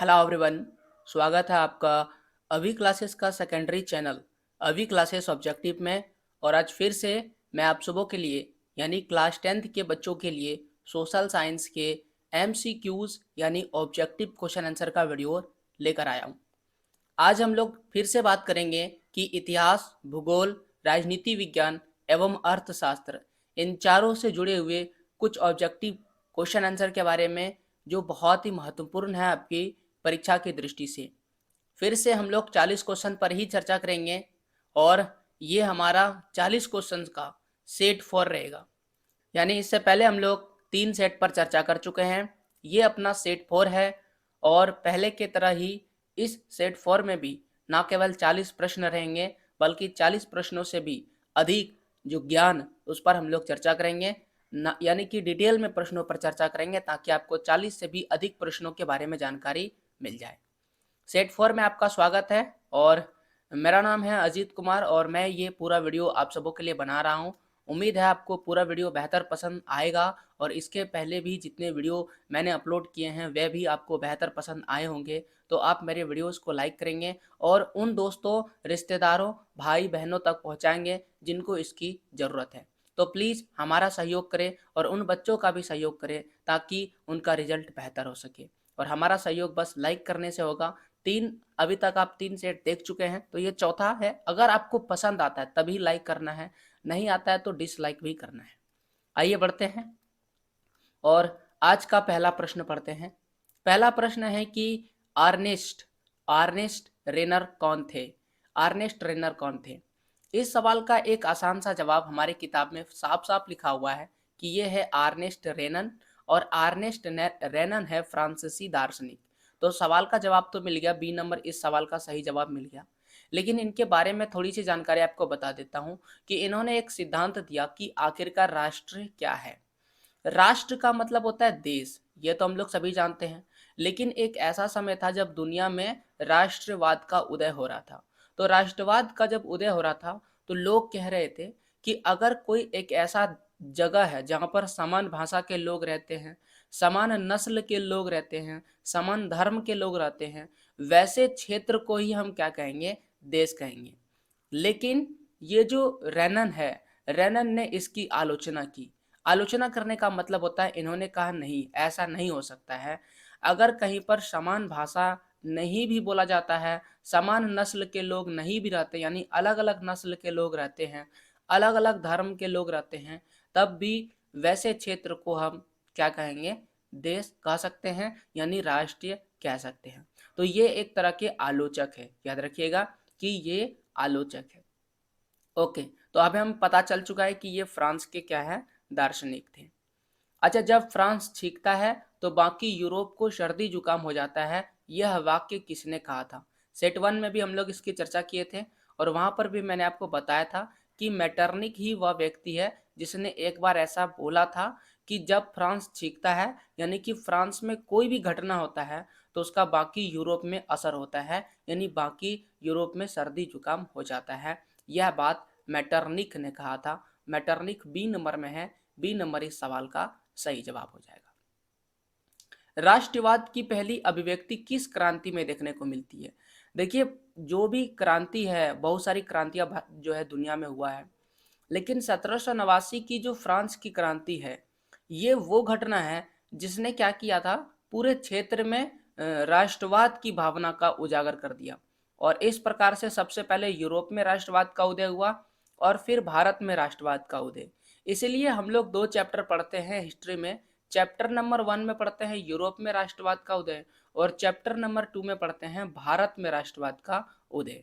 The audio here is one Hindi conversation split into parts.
Hello everyone. स्वागत है आपका अभी क्लासेस का सेकेंडरी चैनल अभी क्लासेस ऑब्जेक्टिव में। और आज फिर से मैं आप सबों के लिए यानी क्लास 10th के बच्चों के लिए सोशल साइंस के MCQs यानी ऑब्जेक्टिव क्वेश्चन आंसर का वीडियो लेकर आया हूँ। आज हम लोग फिर से बात करेंगे कि इतिहास, भूगोल, राजनीति विज्ञान एवं अर्थशास्त्र इन चारों से जुड़े हुए कुछ ऑब्जेक्टिव क्वेश्चन आंसर के बारे में जो बहुत ही महत्वपूर्ण है आपकी परीक्षा की दृष्टि से। फिर से हम लोग 40 क्वेश्चन पर ही चर्चा करेंगे और ये हमारा 40 क्वेश्चन का सेट 4 रहेगा। यानी इससे पहले हम लोग 3 सेट पर चर्चा कर चुके हैं, ये अपना सेट 4 है। और पहले की तरह ही इस सेट 4 में भी ना केवल 40 प्रश्न रहेंगे बल्कि 40 प्रश्नों से भी अधिक जो ज्ञान उस पर हम लोग चर्चा करेंगे, यानी कि डिटेल में प्रश्नों पर चर्चा करेंगे ताकि आपको 40 से भी अधिक प्रश्नों के बारे में जानकारी मिल जाए। सेट 4 में आपका स्वागत है और मेरा नाम है अजीत कुमार और मैं ये पूरा वीडियो आप सबों के लिए बना रहा हूँ। उम्मीद है आपको पूरा वीडियो बेहतर पसंद आएगा और इसके पहले भी जितने वीडियो मैंने अपलोड किए हैं वह भी आपको बेहतर पसंद आए होंगे। तो आप मेरे वीडियोस को लाइक करेंगे और उन दोस्तों, रिश्तेदारों, भाई बहनों तक पहुँचाएंगे जिनको इसकी ज़रूरत है। तो प्लीज़ हमारा सहयोग करें और उन बच्चों का भी सहयोग करें ताकि उनका रिजल्ट बेहतर हो सके। और हमारा सहयोग बस लाइक करने से होगा। 3 अभी तक आप 3 सेट देख चुके हैं तो ये चौथा है। अगर आपको पसंद आता है तभी लाइक करना है, नहीं आता है तो डिसलाइक भी करना है। आइए बढ़ते हैं और आज का पहला प्रश्न पढ़ते हैं। पहला प्रश्न है कि आर्नेस्ट आर्नेस्ट रेनर कौन थे? आर्नेस्ट रेनर कौन थे? इस सवाल का एक आसान सा जवाब हमारी किताब में साफ-साफ लिखा हुआ है कि ये है आर्नेस्ट रेनन। और आर्नेस्ट रेनन है फ्रांसीसी दार्शनिक। तो सवाल का जवाब तो मिल गया, बी नंबर इस सवाल का सही जवाब मिल गया। लेकिन इनके बारे में थोड़ी सी जानकारी आपको बता देता हूँ कि इन्होंने एक सिद्धांत दिया कि आखिरकार राष्ट्र क्या है। राष्ट्र का मतलब होता है देश, ये तो हम लोग सभी जानते हैं। लेकिन एक ऐसा समय था जब दुनिया में राष्ट्रवाद का उदय हो रहा था। तो राष्ट्रवाद का जब उदय हो रहा था तो लोग कह रहे थे कि अगर कोई एक ऐसा जगह है जहाँ पर समान भाषा के लोग रहते हैं, समान नस्ल के लोग रहते हैं, समान धर्म के लोग रहते हैं, वैसे क्षेत्र को ही हम क्या कहेंगे? देश कहेंगे। लेकिन ये जो रेनन है, रेनन ने इसकी आलोचना की। आलोचना करने का मतलब होता है इन्होंने कहा नहीं, ऐसा नहीं हो सकता है। अगर कहीं पर समान भाषा नहीं भी बोला जाता है, समान नस्ल के लोग नहीं भी रहते यानी अलग-अलग नस्ल के लोग रहते हैं, अलग-अलग धर्म के लोग रहते हैं, तब भी वैसे क्षेत्र को हम क्या कहेंगे? देश कह सकते हैं यानी राष्ट्रीय कह सकते हैं। तो ये एक तरह के आलोचक है, याद रखिएगा कि ये आलोचक है। ओके, तो अब हम पता चल चुका है कि ये फ्रांस के क्या है? दार्शनिक थे। अच्छा, जब फ्रांस छींकता है तो बाकी यूरोप को सर्दी जुकाम हो जाता है, यह वाक्य किसने कहा था? सेट 1 में भी हम लोग इसकी चर्चा किए थे और वहाँ पर भी मैंने आपको बताया था कि मेटरनिक ही वह व्यक्ति है जिसने एक बार ऐसा बोला था कि जब फ्रांस छींकता है यानी कि फ्रांस में कोई भी घटना होता है तो उसका बाकी यूरोप में असर होता है, यानी बाकी यूरोप में सर्दी जुकाम हो जाता है। यह बात मेटरनिक ने कहा था। मेटरनिक बी नंबर में है, बी नंबर इस सवाल का सही जवाब हो जाएगा। राष्ट्रवाद की पहली अभिव्यक्ति किस क्रांति में देखने को मिलती है? देखिए, जो भी क्रांति है, बहुत सारी क्रांतियां जो है दुनिया में हुआ है, लेकिन 1789 की जो फ्रांस की क्रांति है, ये वो घटना है जिसने क्या किया था, पूरे क्षेत्र में राष्ट्रवाद की भावना का उजागर कर दिया। और इस प्रकार से सबसे पहले यूरोप में राष्ट्रवाद का उदय हुआ और फिर भारत में राष्ट्रवाद का उदय। इसीलिए हम लोग 2 चैप्टर पढ़ते हैं हिस्ट्री में। चैप्टर नंबर 1 में पढ़ते हैं यूरोप में राष्ट्रवाद का उदय और चैप्टर नंबर 2 में पढ़ते हैं भारत में राष्ट्रवाद का उदय।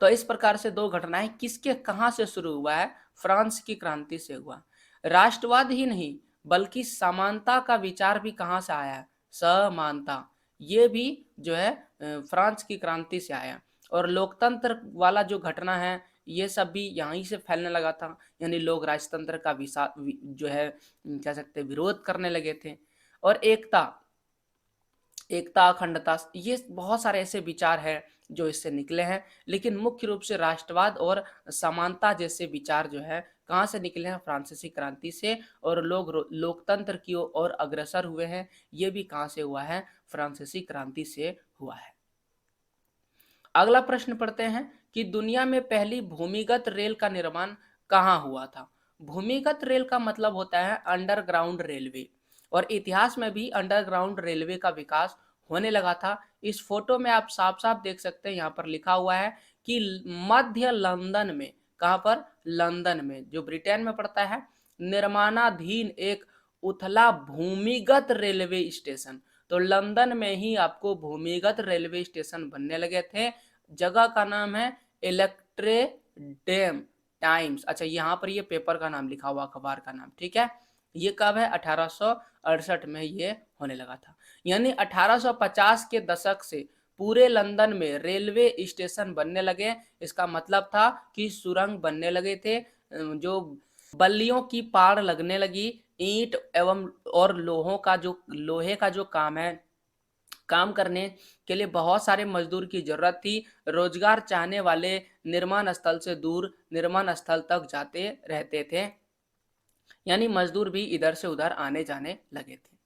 तो इस प्रकार से 2 घटनाएं किसके कहाँ से शुरू हुआ है? फ्रांस की क्रांति से हुआ। राष्ट्रवाद ही नहीं बल्कि समानता का विचार भी कहाँ से आया है? समानता, ये भी जो है फ्रांस की क्रांति से आया। और लोकतंत्र वाला जो घटना है ये सब भी यहीं से फैलने लगा था, यानी लोग राजतंत्र का जो है कह सकते हैं विरोध करने लगे थे। और एकता, एकता, अखंडता, ये बहुत सारे ऐसे विचार हैं जो इससे निकले हैं। लेकिन मुख्य रूप से राष्ट्रवाद और समानता जैसे विचार जो है कहाँ से निकले हैं? फ्रांसीसी क्रांति से। और लोग लोकतंत्र की ओर अग्रसर हुए हैं, ये भी कहाँ से हुआ है? फ्रांसीसी क्रांति से हुआ है। अगला प्रश्न पढ़ते हैं कि दुनिया में पहली भूमिगत रेल का निर्माण कहाँ हुआ था। भूमिगत रेल का मतलब होता है अंडरग्राउंड रेलवे, और इतिहास में भी अंडरग्राउंड रेलवे का विकास होने लगा था। इस फोटो में आप साफ साफ देख सकते हैं, यहाँ पर लिखा हुआ है कि मध्य लंदन में, कहाँ पर, लंदन में, जो ब्रिटेन में पड़ता है, निर्माणाधीन एक उथला भूमिगत रेलवे स्टेशन। तो लंदन में ही आपको भूमिगत रेलवे स्टेशन बनने लगे थे। जगह का नाम है इलेक्ट्रे डेम टाइम्स। अच्छा, यहाँ पर ये पेपर का नाम लिखा हुआ, अखबार का नाम, ठीक है। ये कब है, 1868 में ये होने लगा था। यानी 1850 के दशक से पूरे लंदन में रेलवे स्टेशन बनने लगे। इसका मतलब था कि सुरंग बनने लगे थे, जो बल्लियों की पाड़ लगने लगी, ईंट एवं और लोहे का जो काम है, काम करने के लिए बहुत सारे मजदूर की जरूरत थी। रोजगार चाहने वाले निर्माण स्थल से दूर निर्माण स्थल तक जाते रहते थे, यानी मजदूर भी इधर से उधर आने जाने लगे थे।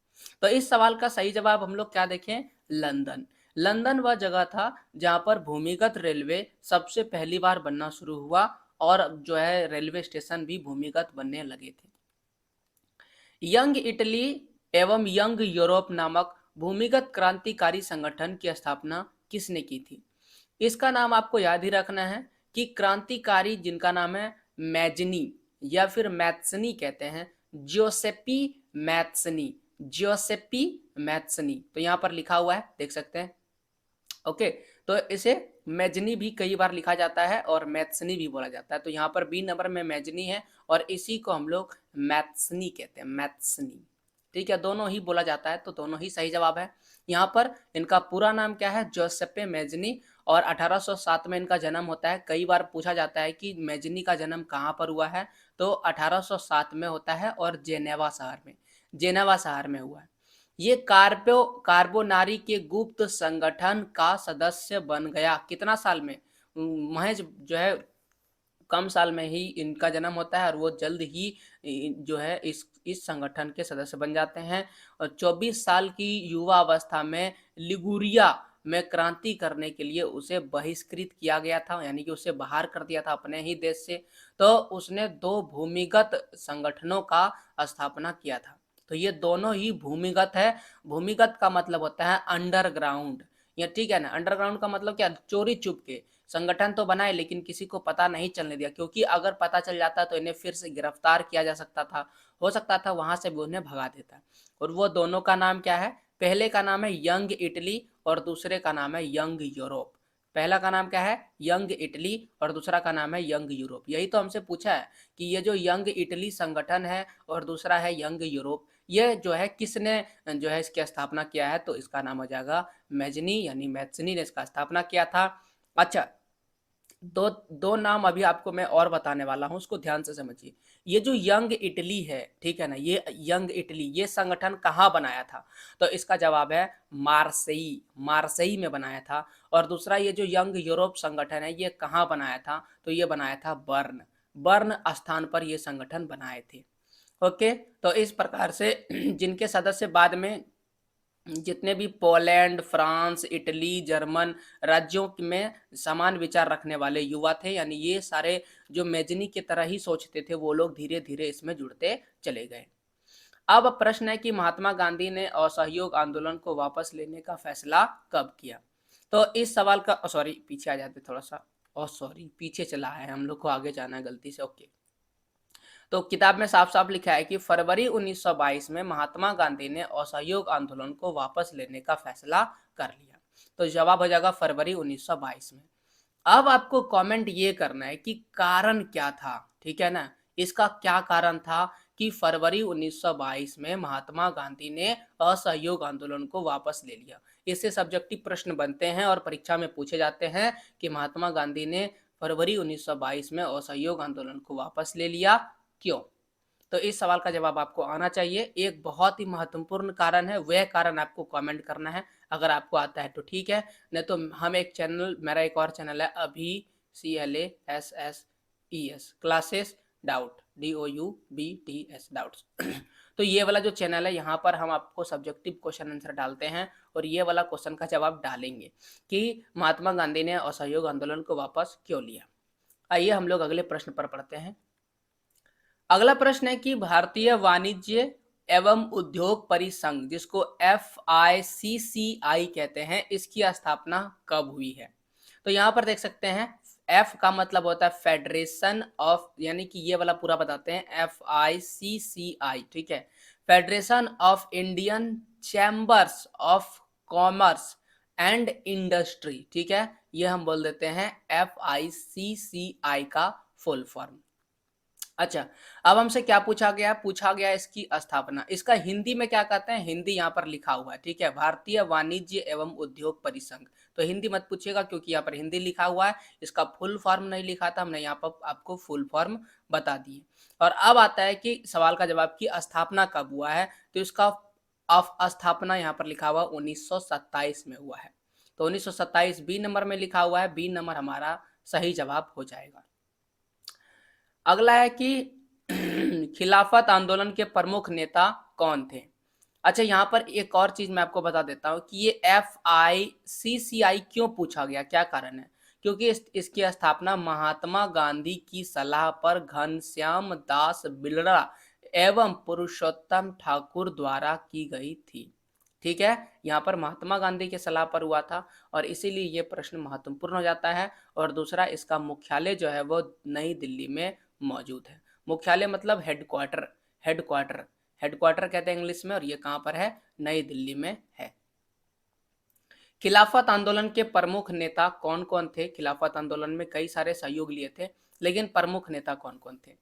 तो इस सवाल का सही जवाब हम लोग क्या देखें, लंदन। लंदन वह जगह था जहां पर भूमिगत रेलवे सबसे पहली बार बनना शुरू हुआ, और जो है रेलवे स्टेशन भी भूमिगत बनने लगे थे। यंग इटली एवं यंग यूरोप नामक भूमिगत क्रांतिकारी संगठन की स्थापना किसने की थी। इसका नाम आपको याद ही रखना है कि क्रांतिकारी जिनका नाम है मैजनी या फिर मैथ्सनी कहते हैं, जियोसेपी मैथ्सनी, जियोसेपी मैथ्सनी। तो यहाँ पर लिखा हुआ है, देख सकते हैं। ओके, तो इसे मैजनी भी कई बार लिखा जाता है और मैथ्सनी भी बोला जाता है। तो यहाँ पर बी नंबर में मैजनी है और इसी को हम लोग मैथ्सनी कहते हैं, मैथ्सनी, ठीक है। दोनों ही बोला जाता है, तो दोनों ही सही जवाब है। यहाँ पर इनका पूरा नाम क्या है, जोसेपे मैजनी, और 1807 में इनका जन्म होता है। कई बार पूछा जाता है कि मैजनी का जन्म कहाँ पर हुआ है, तो 1807 में होता है और जेनेवा शहर में, जेनेवा शहर में हुआ है। ये कार्बोनारी के गुप्त संगठन का सदस्य बन गया कितना साल में, महज जो है कम साल में ही इनका जन्म होता है, और वो जल्द ही जो है इस संगठन के सदस्य बन जाते हैं। और 24 साल की युवा अवस्था में लिगुरिया में क्रांति करने के लिए उसे बहिष्कृत किया गया था, यानी कि उसे बाहर कर दिया था अपने ही देश से। तो उसने 2 भूमिगत संगठनों का स्थापना किया था। तो ये दोनों ही भूमिगत है। भूमिगत का मतलब होता है अंडरग्राउंड, ये ठीक है ना। अंडरग्राउंड का मतलब क्या, चोरी चुप के संगठन तो बनाए लेकिन किसी को पता नहीं चलने दिया, क्योंकि अगर पता चल जाता तो इन्हें फिर से गिरफ्तार किया जा सकता था, हो सकता था वहां से भी उन्हें भगा देता। और वो दोनों का नाम क्या है, पहले का नाम है यंग इटली और दूसरे का नाम है यंग यूरोप। पहला का नाम क्या है, यंग इटली, और दूसरा का नाम है यंग यूरोप। यही तो हमसे पूछा है कि ये जो यंग इटली संगठन है और दूसरा है यंग यूरोप, ये जो है किसने जो है इसकी स्थापना किया है, तो इसका नाम हो जाएगा मैजनी, यानी मैथ्सनी ने इसका स्थापना किया था। अच्छा, दो दो नाम अभी आपको मैं और बताने वाला हूं, उसको ध्यान से समझिए। ये जो यंग इटली है, ठीक है ना, ये यंग इटली ये संगठन कहाँ बनाया था, तो इसका जवाब है मार्सेई, मार्सेई में बनाया था। और दूसरा ये जो यंग यूरोप संगठन है, ये कहाँ बनाया था, तो ये बनाया था बर्न, बर्न स्थान पर ये संगठन बनाए थे। ओके, तो इस प्रकार से जिनके सदस्य बाद में जितने भी पोलैंड, फ्रांस, इटली, जर्मन राज्यों में समान विचार रखने वाले युवा थे, यानी ये सारे जो मैजनी की तरह ही सोचते थे, वो लोग धीरे धीरे इसमें जुड़ते चले गए। अब प्रश्न है कि महात्मा गांधी ने असहयोग आंदोलन को वापस लेने का फैसला कब किया। तो इस सवाल का, सॉरी पीछे आ जाते थोड़ा सा, सॉरी पीछे चला है, हम लोग को आगे जाना है गलती से। ओके, तो किताब में साफ साफ लिखा है कि फरवरी 1922 में महात्मा गांधी ने असहयोग आंदोलन को वापस लेने का फैसला कर लिया। तो जवाब हो जाएगा फरवरी 1922 में। अब आपको कमेंट ये करना है कि कारण क्या था, ठीक है ना, इसका क्या कारण था कि फरवरी 1922 में महात्मा गांधी ने असहयोग आंदोलन को वापस ले लिया। इससे सब्जेक्टिव प्रश्न बनते हैं और परीक्षा में पूछे जाते हैं कि महात्मा गांधी ने फरवरी 1922 में असहयोग आंदोलन को वापस ले लिया, क्यों। तो इस सवाल का जवाब आपको आना चाहिए। एक बहुत ही महत्वपूर्ण कारण है, वह कारण आपको कमेंट करना है। अगर आपको आता है तो ठीक है, नहीं तो हम एक चैनल, मेरा एक और चैनल है अभी, CLASSES classes doubt, DOUBTS doubts तो ये वाला जो चैनल है यहाँ पर हम आपको सब्जेक्टिव क्वेश्चन आंसर डालते हैं और ये वाला क्वेश्चन का जवाब डालेंगे कि महात्मा गांधी ने असहयोग आंदोलन को वापस क्यों लिया। आइए हम लोग अगले प्रश्न पर पढ़ते हैं। अगला प्रश्न है कि भारतीय वाणिज्य एवं उद्योग परिसंघ, जिसको FICCI कहते हैं, इसकी स्थापना कब हुई है। तो यहाँ पर देख सकते हैं F का मतलब होता है फेडरेशन ऑफ, यानी कि ये वाला पूरा बताते हैं FICCI, ठीक है, federation of Indian chambers of commerce and industry, ठीक है, ये हम बोल देते हैं FICCI का फुल फॉर्म। अच्छा, अब हमसे क्या पूछा गया? पूछा गया इसकी स्थापना। इसका हिंदी में क्या कहते हैं? हिंदी यहाँ पर लिखा हुआ है, ठीक है, भारतीय वाणिज्य एवं उद्योग परिसंघ। तो हिंदी मत पूछिएगा क्योंकि यहाँ पर हिंदी लिखा हुआ है, इसका फुल फॉर्म नहीं लिखा था, हमने यहाँ पर आपको फुल फॉर्म बता दिए। और अब आता है कि सवाल का जवाब की स्थापना कब हुआ है, तो इसका स्थापना यहाँ पर लिखा हुआ 1927 में हुआ है। तो 1927 बी नंबर में लिखा हुआ है, बी नंबर हमारा सही जवाब हो जाएगा। अगला है कि खिलाफत आंदोलन के प्रमुख नेता कौन थे। अच्छा, यहाँ पर एक और चीज मैं आपको बता देता हूँ कि ये FICCI क्यों पूछा गया, क्या कारण है। क्योंकि इसकी स्थापना महात्मा गांधी की सलाह पर घनश्याम दास बिलरा एवं पुरुषोत्तम ठाकुर द्वारा की गई थी, ठीक है, यहाँ पर महात्मा गांधी के सलाह पर हुआ था और इसीलिए ये प्रश्न महत्वपूर्ण हो जाता है। और दूसरा, इसका मुख्यालय जो है वो नई दिल्ली में मौजूद है। मुख्यालय मतलब हेडक्वार्टर, हेडक्वार्टर, हेडक्वार्टर कहते हैं इंग्लिश में, और ये कहाँ पर है? नई दिल्ली में है। खिलाफत आंदोलन के प्रमुख नेता कौन कौन थे? खिलाफत आंदोलन में कई सारे सहयोग लिए थे, लेकिन प्रमुख नेता कौन कौन थे?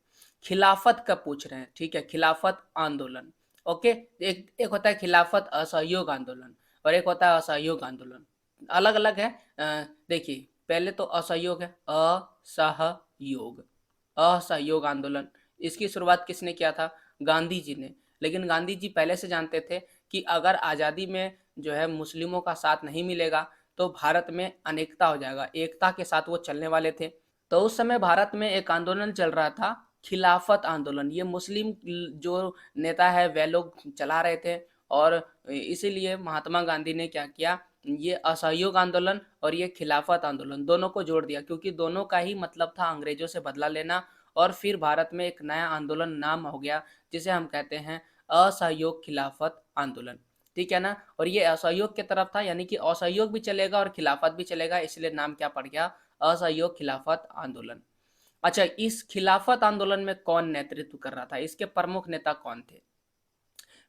खिलाफत का पूछ रहे हैं, ठीक है, खिलाफत आंदोलन, ओके। एक होता है खिलाफत असहयोग आंदोलन और एक होता है असहयोग आंदोलन, अलग अलग है। देखिए, पहले तो असहयोग है, असहयोग, असहयोग आंदोलन, इसकी शुरुआत किसने किया था? गांधी जी ने। लेकिन गांधी जी पहले से जानते थे कि अगर आज़ादी में जो है मुस्लिमों का साथ नहीं मिलेगा तो भारत में अनेकता हो जाएगा, एकता के साथ वो चलने वाले थे। तो उस समय भारत में एक आंदोलन चल रहा था, खिलाफत आंदोलन। ये मुस्लिम जो नेता है वे लोग चला रहे थे और इसीलिए महात्मा गांधी ने क्या किया, ये असहयोग आंदोलन और ये खिलाफत आंदोलन दोनों को जोड़ दिया, क्योंकि दोनों का ही मतलब था अंग्रेजों से बदला लेना। और फिर भारत में एक नया आंदोलन नाम हो गया जिसे हम कहते हैं असहयोग खिलाफत आंदोलन, ठीक है ना। और ये असहयोग की तरफ था, यानी कि असहयोग भी चलेगा और खिलाफत भी चलेगा, इसलिए नाम क्या पड़ गया? असहयोग खिलाफत आंदोलन। अच्छा, इस खिलाफत आंदोलन में कौन नेतृत्व कर रहा था? इसके प्रमुख नेता कौन थे?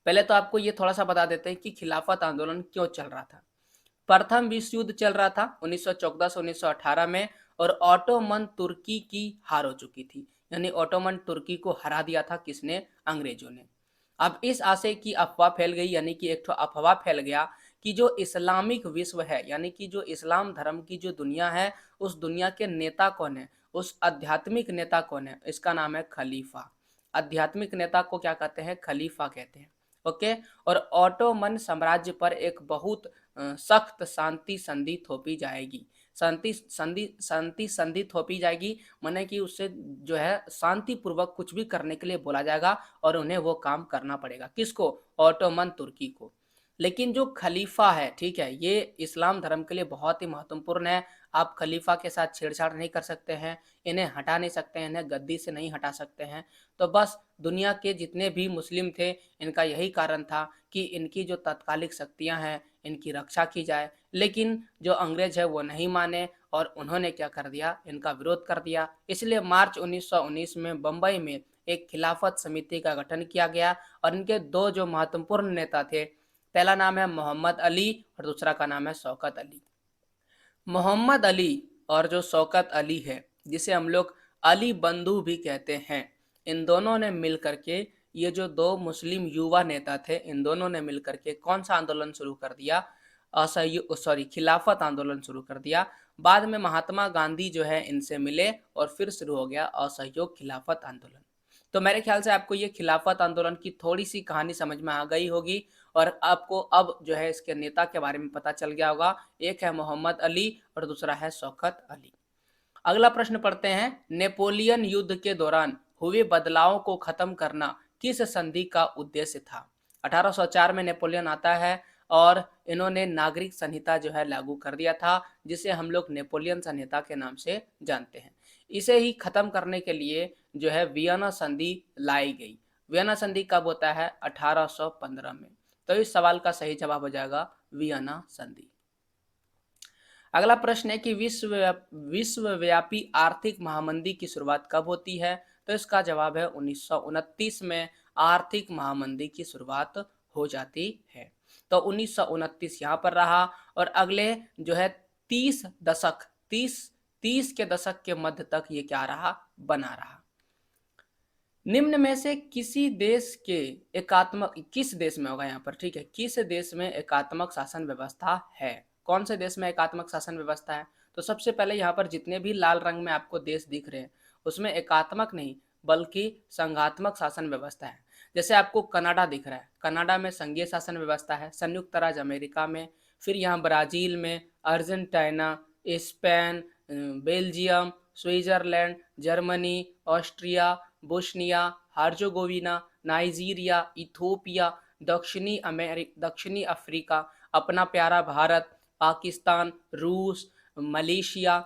पहले तो आपको ये थोड़ा सा बता देते हैं कि खिलाफत आंदोलन क्यों चल रहा था। प्रथम विश्व युद्ध चल रहा था 1914 से 1918 में, और ऑटोमन तुर्की की हार हो चुकी थी, यानी ऑटोमन तुर्की को हरा दिया था किसने? अंग्रेजों ने। अब इस आशय की अफवाह फैल गई, यानी कि एक अफवाह फैल गया कि जो इस्लामिक विश्व है, यानी कि जो इस्लाम धर्म की जो दुनिया है, उस दुनिया के नेता कौन है, उस आध्यात्मिक नेता कौन है? इसका नाम है खलीफा। आध्यात्मिक नेता को क्या कहते हैं? खलीफा कहते हैं, ओके। और ऑटोमन साम्राज्य पर एक बहुत सख्त शांति संधि थोपी जाएगी। शांति संधि थोपी जाएगी, माने कि उससे जो है शांति पूर्वक कुछ भी करने के लिए बोला जाएगा और उन्हें वो काम करना पड़ेगा। किसको? ऑटोमन तुर्की को। लेकिन जो खलीफा है, ठीक है, ये इस्लाम धर्म के लिए बहुत ही महत्वपूर्ण है। आप खलीफा के साथ छेड़छाड़ नहीं कर सकते हैं, इन्हें हटा नहीं सकते हैं, इन्हें गद्दी से नहीं हटा सकते हैं। तो बस दुनिया के जितने भी मुस्लिम थे, इनका यही कारण था कि इनकी जो तात्कालिक शक्तियां हैं, इनकी रक्षा की जाए। लेकिन जो अंग्रेज है वो नहीं माने और उन्होंने क्या कर दिया? इनका विरोध कर दिया। इसलिए मार्च 1919 में बम्बई में एक खिलाफत समिति का गठन किया गया और इनके दो जो महत्वपूर्ण नेता थे, पहला नाम है मोहम्मद अली और दूसरा का नाम है शौकत अली। मोहम्मद अली और जो शौकत अली है, जिसे हम लोग अली बंधु भी कहते हैं, इन दोनों ने मिल करके, ये जो दो मुस्लिम युवा नेता थे, इन दोनों ने मिल करके कौन सा आंदोलन शुरू कर दिया? खिलाफत आंदोलन शुरू कर दिया। बाद में महात्मा गांधी जो है इनसे मिले और फिर शुरू हो गया असहयोग खिलाफत आंदोलन। तो मेरे ख्याल से आपको ये खिलाफत आंदोलन की थोड़ी सी कहानी समझ में आ गई होगी और आपको अब जो है इसके नेता के बारे में पता चल गया होगा। एक है मोहम्मद अली और दूसरा है शौकत अली। अगला प्रश्न पढ़ते हैं। नेपोलियन युद्ध के दौरान हुए बदलावों को खत्म करना किस संधि का उद्देश्य था? 1804 में नेपोलियन आता है और इन्होंने नागरिक संहिता जो है लागू कर दिया था, जिसे हम लोग नेपोलियन संहिता के नाम से जानते हैं। इसे ही खत्म करने के लिए जो है वियना संधि लाई गई। वियना संधि कब होता है? 1815 में। तो इस सवाल का सही जवाब हो जाएगा वियना संधि। अगला प्रश्न है कि विश्वव्यापी आर्थिक महामंदी की शुरुआत कब होती है? तो इसका जवाब है 1929 में आर्थिक महामंदी की शुरुआत हो जाती है। तो 1929 यहाँ पर रहा और अगले जो है 30 के दशक के मध्य तक ये क्या रहा? बना रहा। निम्न में से किस देश में होगा यहाँ पर, ठीक है, किस देश में एकात्मक शासन व्यवस्था है? कौन से देश में एकात्मक शासन व्यवस्था है? तो सबसे पहले यहाँ पर जितने भी लाल रंग में आपको देश दिख रहे हैं उसमें एकात्मक नहीं बल्कि संघात्मक शासन व्यवस्था है। जैसे आपको कनाडा दिख रहा है, कनाडा में संघीय शासन व्यवस्था है। संयुक्त राज्य अमेरिका में, फिर यहाँ ब्राजील में, Argentina, Spain, Belgium, Switzerland, Germany, Austria, Bosnia Herzegovina, Nigeria, Ethiopia, दक्षिणी अफ्रीका, अपना प्यारा भारत, पाकिस्तान, रूस, मलेशिया,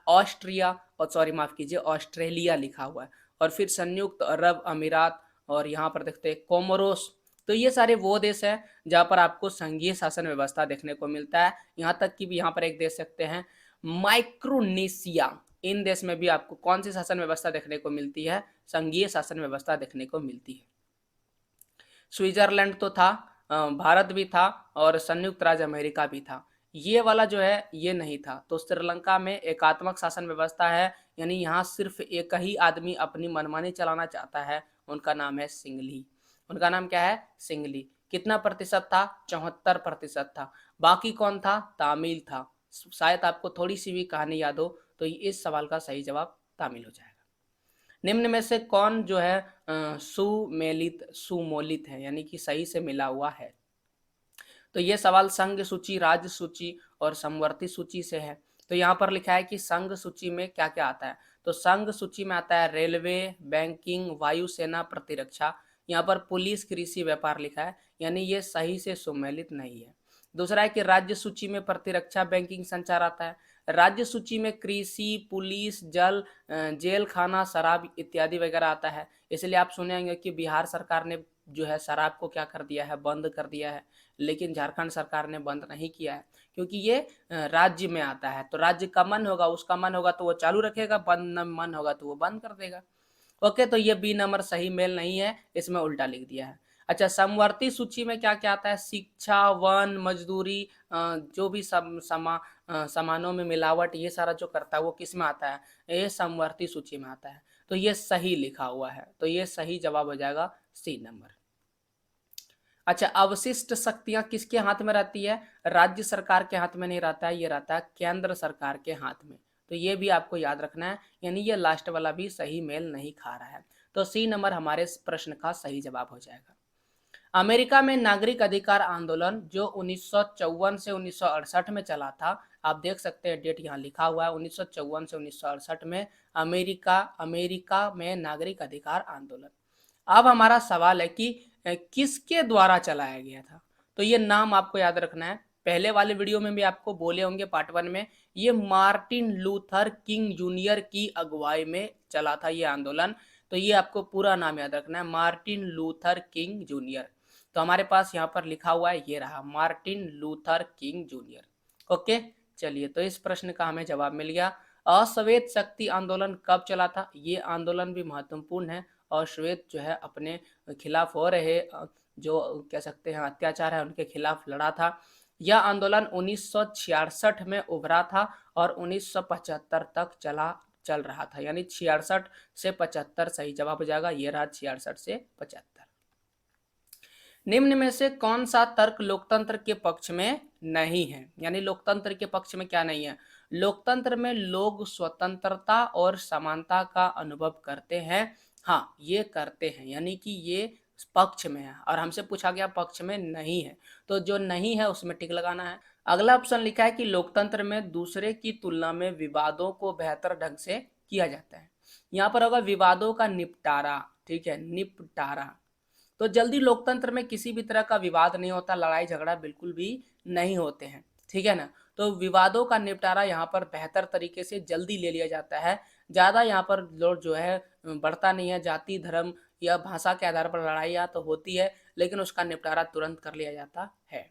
ऑस्ट्रिया और सॉरी माफ कीजिए ऑस्ट्रेलिया लिखा हुआ है, और फिर संयुक्त अरब अमीरात, और यहाँ पर देखते हैं कोमोरोस। तो ये सारे वो देश हैं जहाँ पर आपको संघीय शासन व्यवस्था देखने को मिलता है। यहाँ तक कि भी यहाँ पर एक देख सकते हैं माइक्रोनेशिया। इन देश में भी आपको कौन सी शासन व्यवस्था देखने को मिलती है? संघीय शासन व्यवस्था देखने को मिलती है। स्विट्जरलैंड तो था, भारत भी था और संयुक्त राज्य अमेरिका भी था। ये वाला जो है ये नहीं था। तो श्रीलंका में एकात्मक शासन व्यवस्था है, यानी यहाँ सिर्फ एक ही आदमी अपनी मनमानी चलाना चाहता है, उनका नाम है सिंघली। उनका नाम क्या है? सिंघली। कितना प्रतिशत था? 74% था। बाकी कौन था? तामिल था। शायद आपको थोड़ी सी भी कहानी याद हो तो इस सवाल का सही जवाब तामिल हो जाएगा। निम्न में से कौन जो है सुमोलित है, यानी कि सही से मिला हुआ है? तो ये सवाल संघ सूची, राज्य सूची और समवर्ती सूची से है। तो यहाँ पर लिखा है कि संघ सूची में क्या क्या आता है? तो संघ सूची में आता है रेलवे, बैंकिंग, वायुसेना, प्रतिरक्षा। यहाँ पर पुलिस, कृषि, व्यापार लिखा है, यानी ये सही से सुमेलित नहीं है। दूसरा है कि राज्य सूची में प्रतिरक्षा, बैंकिंग, संचार आता है। राज्य सूची में कृषि, पुलिस, जेल खाना, शराब इत्यादि वगैरह आता है। इसलिए आप सुने होंगे कि बिहार सरकार ने जो है शराब को क्या कर दिया है? बंद कर दिया है। लेकिन झारखंड सरकार ने बंद नहीं किया है, क्योंकि ये राज्य में आता है। तो राज्य का मन होगा, उसका मन होगा तो वो चालू रखेगा, बंद मन होगा तो वो बंद कर देगा। ओके, तो ये बी नंबर सही मेल नहीं है, इसमें उल्टा लिख दिया है। अच्छा, समवर्ती सूची में क्या क्या आता है? शिक्षा, वन, मजदूरी, जो भी सामानों में मिलावट, ये सारा जो करता है वो किस में आता है? ये समवर्ती सूची में आता है। तो ये सही लिखा हुआ है, तो ये सही जवाब हो जाएगा सी नंबर। अच्छा, अवशिष्ट शक्तियां किसके हाथ में रहती है? राज्य सरकार के हाथ में नहीं रहता है, ये रहता है केंद्र सरकार के हाथ में। तो ये भी आपको याद रखना है, यानी ये लास्ट वाला भी सही मेल नहीं खा रहा है। तो सी नंबर हमारे इस प्रश्न का सही जवाब हो जाएगा। अमेरिका में नागरिक अधिकार आंदोलन जो 1954 से 1968 में चला था, आप देख सकते हैं डेट यहाँ लिखा हुआ है, 1954 से 1968 में अमेरिका में नागरिक अधिकार आंदोलन। अब हमारा सवाल है कि किसके द्वारा चलाया गया था? तो ये नाम आपको याद रखना है। पहले वाले वीडियो में भी आपको बोले होंगे पार्ट 1 में, ये मार्टिन लूथर किंग जूनियर की अगुवाई में चला था ये आंदोलन। तो ये आपको पूरा नाम याद रखना है, मार्टिन लूथर किंग जूनियर। तो हमारे पास यहाँ पर लिखा हुआ है, ये रहा Martin Luther king junior. Okay, चलिए, तो इस प्रश्न का हमें जवाब मिल गया। अश्वेत शक्ति आंदोलन कब चला था? ये आंदोलन भी महत्वपूर्ण है। और श्वेत जो है अपने खिलाफ हो रहे जो कह सकते हैं अत्याचार है उनके खिलाफ लड़ा था। यह आंदोलन 1966 में उभरा था और 1975 तक चल रहा था, यानी 66 से 75 सही जवाब हो जाएगा। ये रहा 66 से 75। निम्न में से कौन सा तर्क लोकतंत्र के पक्ष में नहीं है? यानी लोकतंत्र के पक्ष में क्या नहीं है? लोकतंत्र में लोग स्वतंत्रता और समानता का अनुभव करते हैं। हाँ, ये करते हैं, यानी कि ये पक्ष में है, और हमसे पूछा गया पक्ष में नहीं है, तो जो नहीं है उसमें टिक लगाना है। अगला ऑप्शन लिखा है कि लोकतंत्र में दूसरे की तुलना में विवादों को बेहतर ढंग से किया जाता है। यहाँ पर होगा विवादों का निपटारा, ठीक है, निपटारा। तो जल्दी लोकतंत्र में किसी भी तरह का विवाद नहीं होता, लड़ाई झगड़ा बिल्कुल भी नहीं होते हैं, ठीक है ना। तो विवादों का निपटारा यहाँ पर बेहतर तरीके से जल्दी ले लिया जाता है। ज़्यादा यहाँ पर लोग जो है बढ़ता नहीं है। जाति धर्म या भाषा के आधार पर लड़ाइयाँ तो होती है, लेकिन उसका निपटारा तुरंत कर लिया जाता है।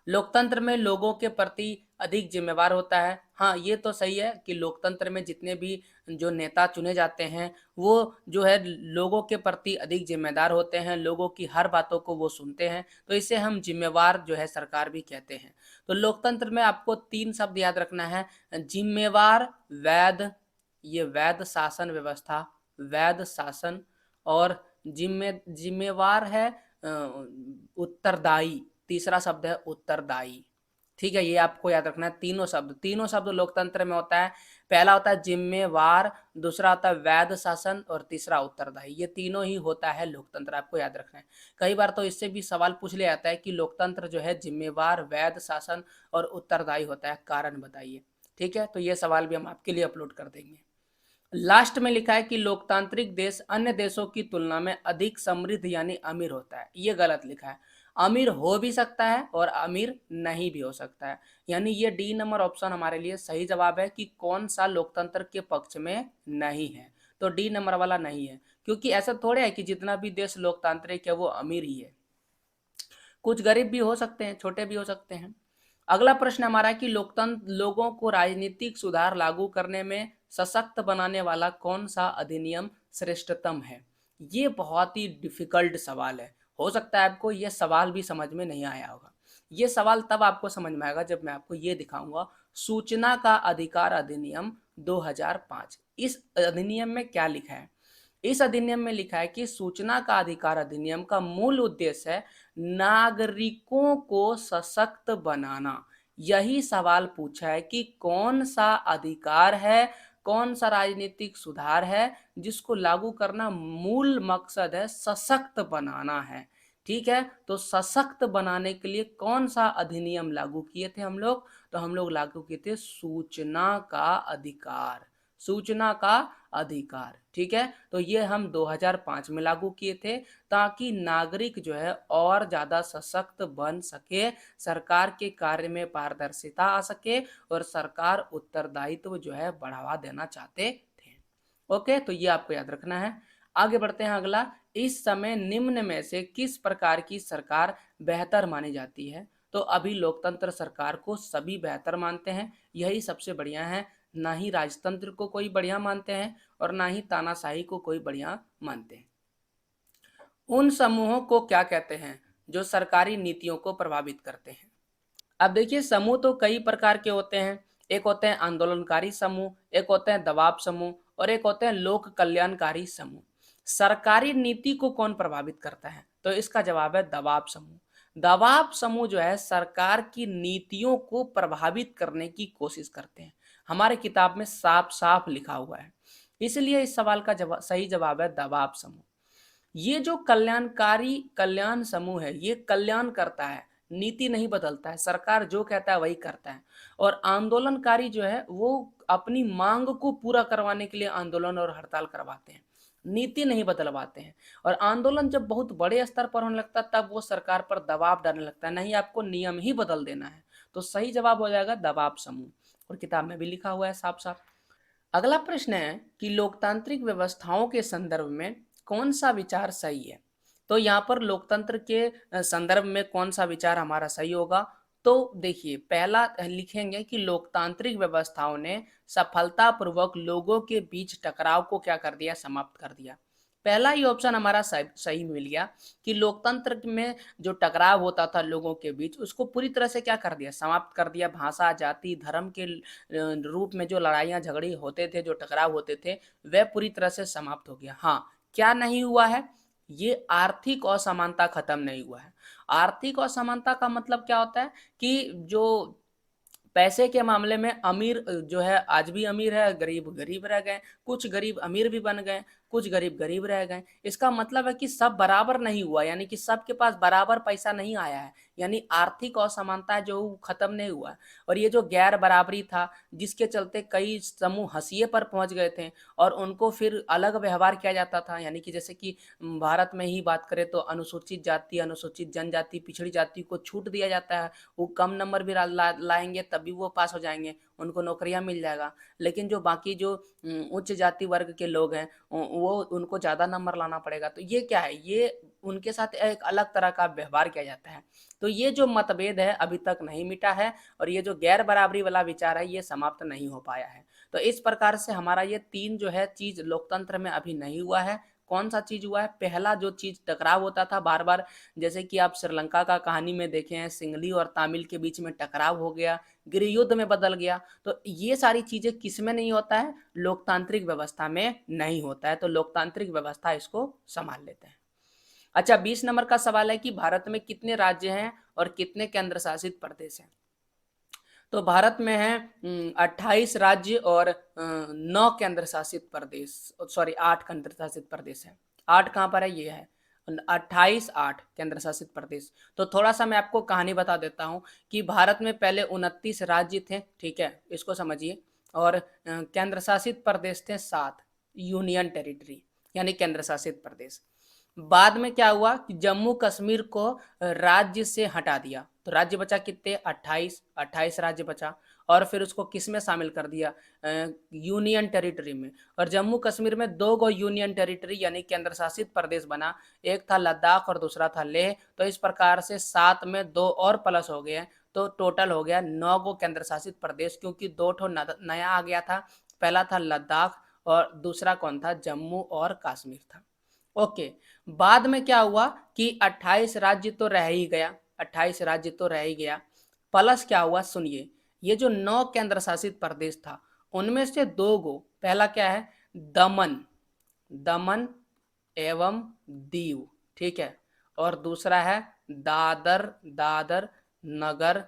लोकतंत्र में लोगों के प्रति अधिक जिम्मेवार होता है। हाँ, ये तो सही है कि लोकतंत्र में जितने भी जो नेता चुने जाते हैं वो जो है लोगों के प्रति अधिक जिम्मेदार होते हैं, लोगों की हर बातों को वो सुनते हैं, तो इसे हम जिम्मेवार जो है सरकार भी कहते हैं। तो लोकतंत्र में आपको 3 शब्द याद रखना है, जिम्मेवार, वैध, ये वैध शासन व्यवस्था, वैध शासन, और जिम्मेवार है उत्तरदायी, तीसरा शब्द है उत्तरदायी, ठीक है। ये आपको याद रखना है, तीनों शब्द लोकतंत्र में होता है। पहला होता है जिम्मेवार, दूसरा होता है वैध शासन और तीसरा उत्तरदायी। ये तीनों ही होता है लोकतंत्र, आपको याद रखना है। कई बार तो इससे भी सवाल पूछ लिया जाता है कि लोकतंत्र जो है जिम्मेवार, वैध शासन और उत्तरदायी होता है, कारण बताइए, ठीक है। तो ये सवाल भी हम आपके लिए अपलोड कर देंगे। लास्ट में लिखा है कि लोकतांत्रिक देश अन्य देशों की तुलना में अधिक समृद्ध यानी अमीर होता है। ये गलत लिखा है, अमीर हो भी सकता है और अमीर नहीं भी हो सकता है। यानी ये डी नंबर ऑप्शन हमारे लिए सही जवाब है कि कौन सा लोकतंत्र के पक्ष में नहीं है। तो डी नंबर वाला नहीं है, क्योंकि ऐसा थोड़ा है कि जितना भी देश लोकतांत्रिक है वो अमीर ही है। कुछ गरीब भी हो सकते हैं, छोटे भी हो सकते हैं। अगला प्रश्न हमारा है कि लोकतंत्र लोगों को राजनीतिक सुधार लागू करने में सशक्त बनाने वाला कौन सा अधिनियम श्रेष्ठतम है। ये बहुत ही डिफिकल्ट सवाल है, हो सकता है आपको ये सवाल भी समझ में नहीं आया होगा। ये सवाल तब आपको समझ में आएगा जब मैं आपको ये दिखाऊंगा, सूचना का अधिकार अधिनियम 2005। इस अधिनियम में क्या लिखा है? इस अधिनियम में लिखा है कि सूचना का अधिकार अधिनियम का मूल उद्देश्य है नागरिकों को सशक्त बनाना। यही सवाल पूछा है कि कौन सा अधिकार है, कौन सा राजनीतिक सुधार है जिसको लागू करना मूल मकसद है सशक्त बनाना है, ठीक है। तो सशक्त बनाने के लिए कौन सा अधिनियम लागू किए थे हम लोग? तो हम लोग लागू किए थे सूचना का अधिकार, सूचना का अधिकार, ठीक है। तो ये हम 2005 में लागू किए थे ताकि नागरिक जो है और ज़्यादा सशक्त बन सके, सरकार के कार्य में पारदर्शिता आ सके और सरकार उत्तरदायित्व जो है बढ़ावा देना चाहते थे। ओके, तो ये आपको याद रखना है। आगे बढ़ते हैं अगला, इस समय निम्न में से किस प्रकार की सरकार बेहतर मानी जाती है? तो अभी लोकतंत्र सरकार को सभी बेहतर मानते हैं, यही सबसे बढ़िया है। ना ही राजतंत्र को कोई बढ़िया मानते हैं और ना ही तानाशाही को कोई बढ़िया मानते हैं। उन समूहों को क्या कहते हैं जो सरकारी नीतियों को प्रभावित करते हैं? अब देखिए, समूह तो कई प्रकार के होते हैं। एक होते हैं आंदोलनकारी समूह, एक होते हैं दबाव समूह और एक होते हैं लोक कल्याणकारी समूह। सरकारी नीति को कौन प्रभावित करता है? तो इसका जवाब है दबाव समूह। दबाव समूह जो है सरकार की नीतियों को प्रभावित करने की कोशिश करते हैं। हमारे किताब में साफ साफ लिखा हुआ है, इसलिए इस सवाल का सही जवाब है दबाव समूह। ये जो कल्याण समूह है, ये कल्याण करता है, नीति नहीं बदलता है, सरकार जो कहता है वही करता है। और आंदोलनकारी जो है वो अपनी मांग को पूरा करवाने के लिए आंदोलन और हड़ताल करवाते हैं, नीति नहीं बदलवाते हैं। और आंदोलन जब बहुत बड़े स्तर पर होने लगता है तब वो सरकार पर दबाव डालने लगता है, नहीं आपको नियम ही बदल देना है। तो सही जवाब हो जाएगा दबाव समूह, और किताब में भी लिखा हुआ है साफ साफ। अगला प्रश्न है कि लोकतांत्रिक व्यवस्थाओं के संदर्भ में कौन सा विचार सही है? तो यहाँ पर लोकतंत्र के संदर्भ में कौन सा विचार हमारा सही होगा? तो देखिए, पहला लिखेंगे कि लोकतांत्रिक व्यवस्थाओं ने सफलतापूर्वक लोगों के बीच टकराव को क्या कर दिया? समाप्त कर दिया। पहला ही ऑप्शन हमारा सही मिल गया कि लोकतंत्र में जो टकराव होता था लोगों के बीच उसको पूरी तरह से क्या कर दिया? समाप्त कर दिया। भाषा, जाति, धर्म के रूप में जो लड़ाइयाँ झगड़े होते थे, जो टकराव होते थे, वह पूरी तरह से समाप्त हो गया। हाँ, क्या नहीं हुआ है? ये आर्थिक असमानता खत्म नहीं हुआ है। आर्थिक असमानता का मतलब क्या होता है कि जो पैसे के मामले में अमीर जो है आज भी अमीर है, गरीब गरीब रह गए, कुछ गरीब अमीर भी बन गए। कुछ गरीब गरीब रह गए। इसका मतलब है कि सब बराबर नहीं हुआ, यानी कि सबके पास बराबर पैसा नहीं आया है, यानी आर्थिक असमानता जो खत्म नहीं हुआ। और ये जो गैर बराबरी था, जिसके चलते कई समूह हंसिए पर पहुंच गए थे और उनको फिर अलग व्यवहार किया जाता था, यानी कि जैसे कि भारत में ही बात करें तो अनुसूचित जाति, अनुसूचित जनजाति, पिछड़ी जाति को छूट दिया जाता है। वो कम नंबर भी लाएंगे तब भी वो पास हो जाएंगे, उनको नौकरियां मिल जाएगा। लेकिन जो बाकी जो उच्च जाति वर्ग के लोग हैं, वो उनको ज़्यादा नंबर लाना पड़ेगा। तो ये क्या है, ये उनके साथ एक अलग तरह का व्यवहार किया जाता है। तो ये जो मतभेद है अभी तक नहीं मिटा है और ये जो गैर बराबरी वाला विचार है ये समाप्त नहीं हो पाया है। तो इस प्रकार से हमारा ये तीन जो है चीज लोकतंत्र में अभी नहीं हुआ है। कौन सा चीज हुआ है? पहला जो चीज टकराव होता था बार बार, जैसे कि आप श्रीलंका का कहानी में देखे हैं, सिंघली और तमिल के बीच में टकराव हो गया, गृह युद्ध में बदल गया। तो ये सारी चीजें किस में नहीं होता है? लोकतांत्रिक व्यवस्था में नहीं होता है। तो लोकतांत्रिक व्यवस्था इसको संभाल लेते हैं। अच्छा, 20 नंबर का सवाल है कि भारत में कितने राज्य हैं और कितने केंद्र शासित प्रदेश हैं? तो भारत में है 28 राज्य और 9 केंद्र शासित प्रदेश, सॉरी 8 केंद्र शासित प्रदेश है। 8 कहाँ पर है? ये है 28, 8 केंद्र शासित प्रदेश। तो थोड़ा सा मैं आपको कहानी बता देता हूँ कि भारत में पहले 29 राज्य थे, ठीक है, इसको समझिए, और केंद्र शासित प्रदेश थे 7, यूनियन टेरिटरी यानी केंद्र शासित प्रदेश। बाद में क्या हुआ कि जम्मू कश्मीर को राज्य से हटा दिया, तो राज्य बचा कितने? 28, 28 राज्य बचा। और फिर उसको किस में शामिल कर दिया? यूनियन टेरिटरी में। और जम्मू कश्मीर में 2 गो यूनियन टेरिटरी यानी केंद्र शासित प्रदेश बना, एक था लद्दाख और दूसरा था लेह। तो इस प्रकार से 7 में 2 और प्लस हो गए, तो टोटल हो गया 9 गो केंद्र शासित प्रदेश, क्योंकि 2 ठो नया आ गया था। पहला था लद्दाख और दूसरा कौन था? जम्मू और कश्मीर था। ओके, बाद में क्या हुआ कि 28 राज्य तो रह ही गया, 28 राज्य तो रह ही गया, प्लस क्या हुआ सुनिए, ये जो 9 केंद्र शासित प्रदेश था उनमें से 2 गो, पहला क्या है? दमन, दमन एवं दीव, ठीक है, और दूसरा है दादर, दादर नगर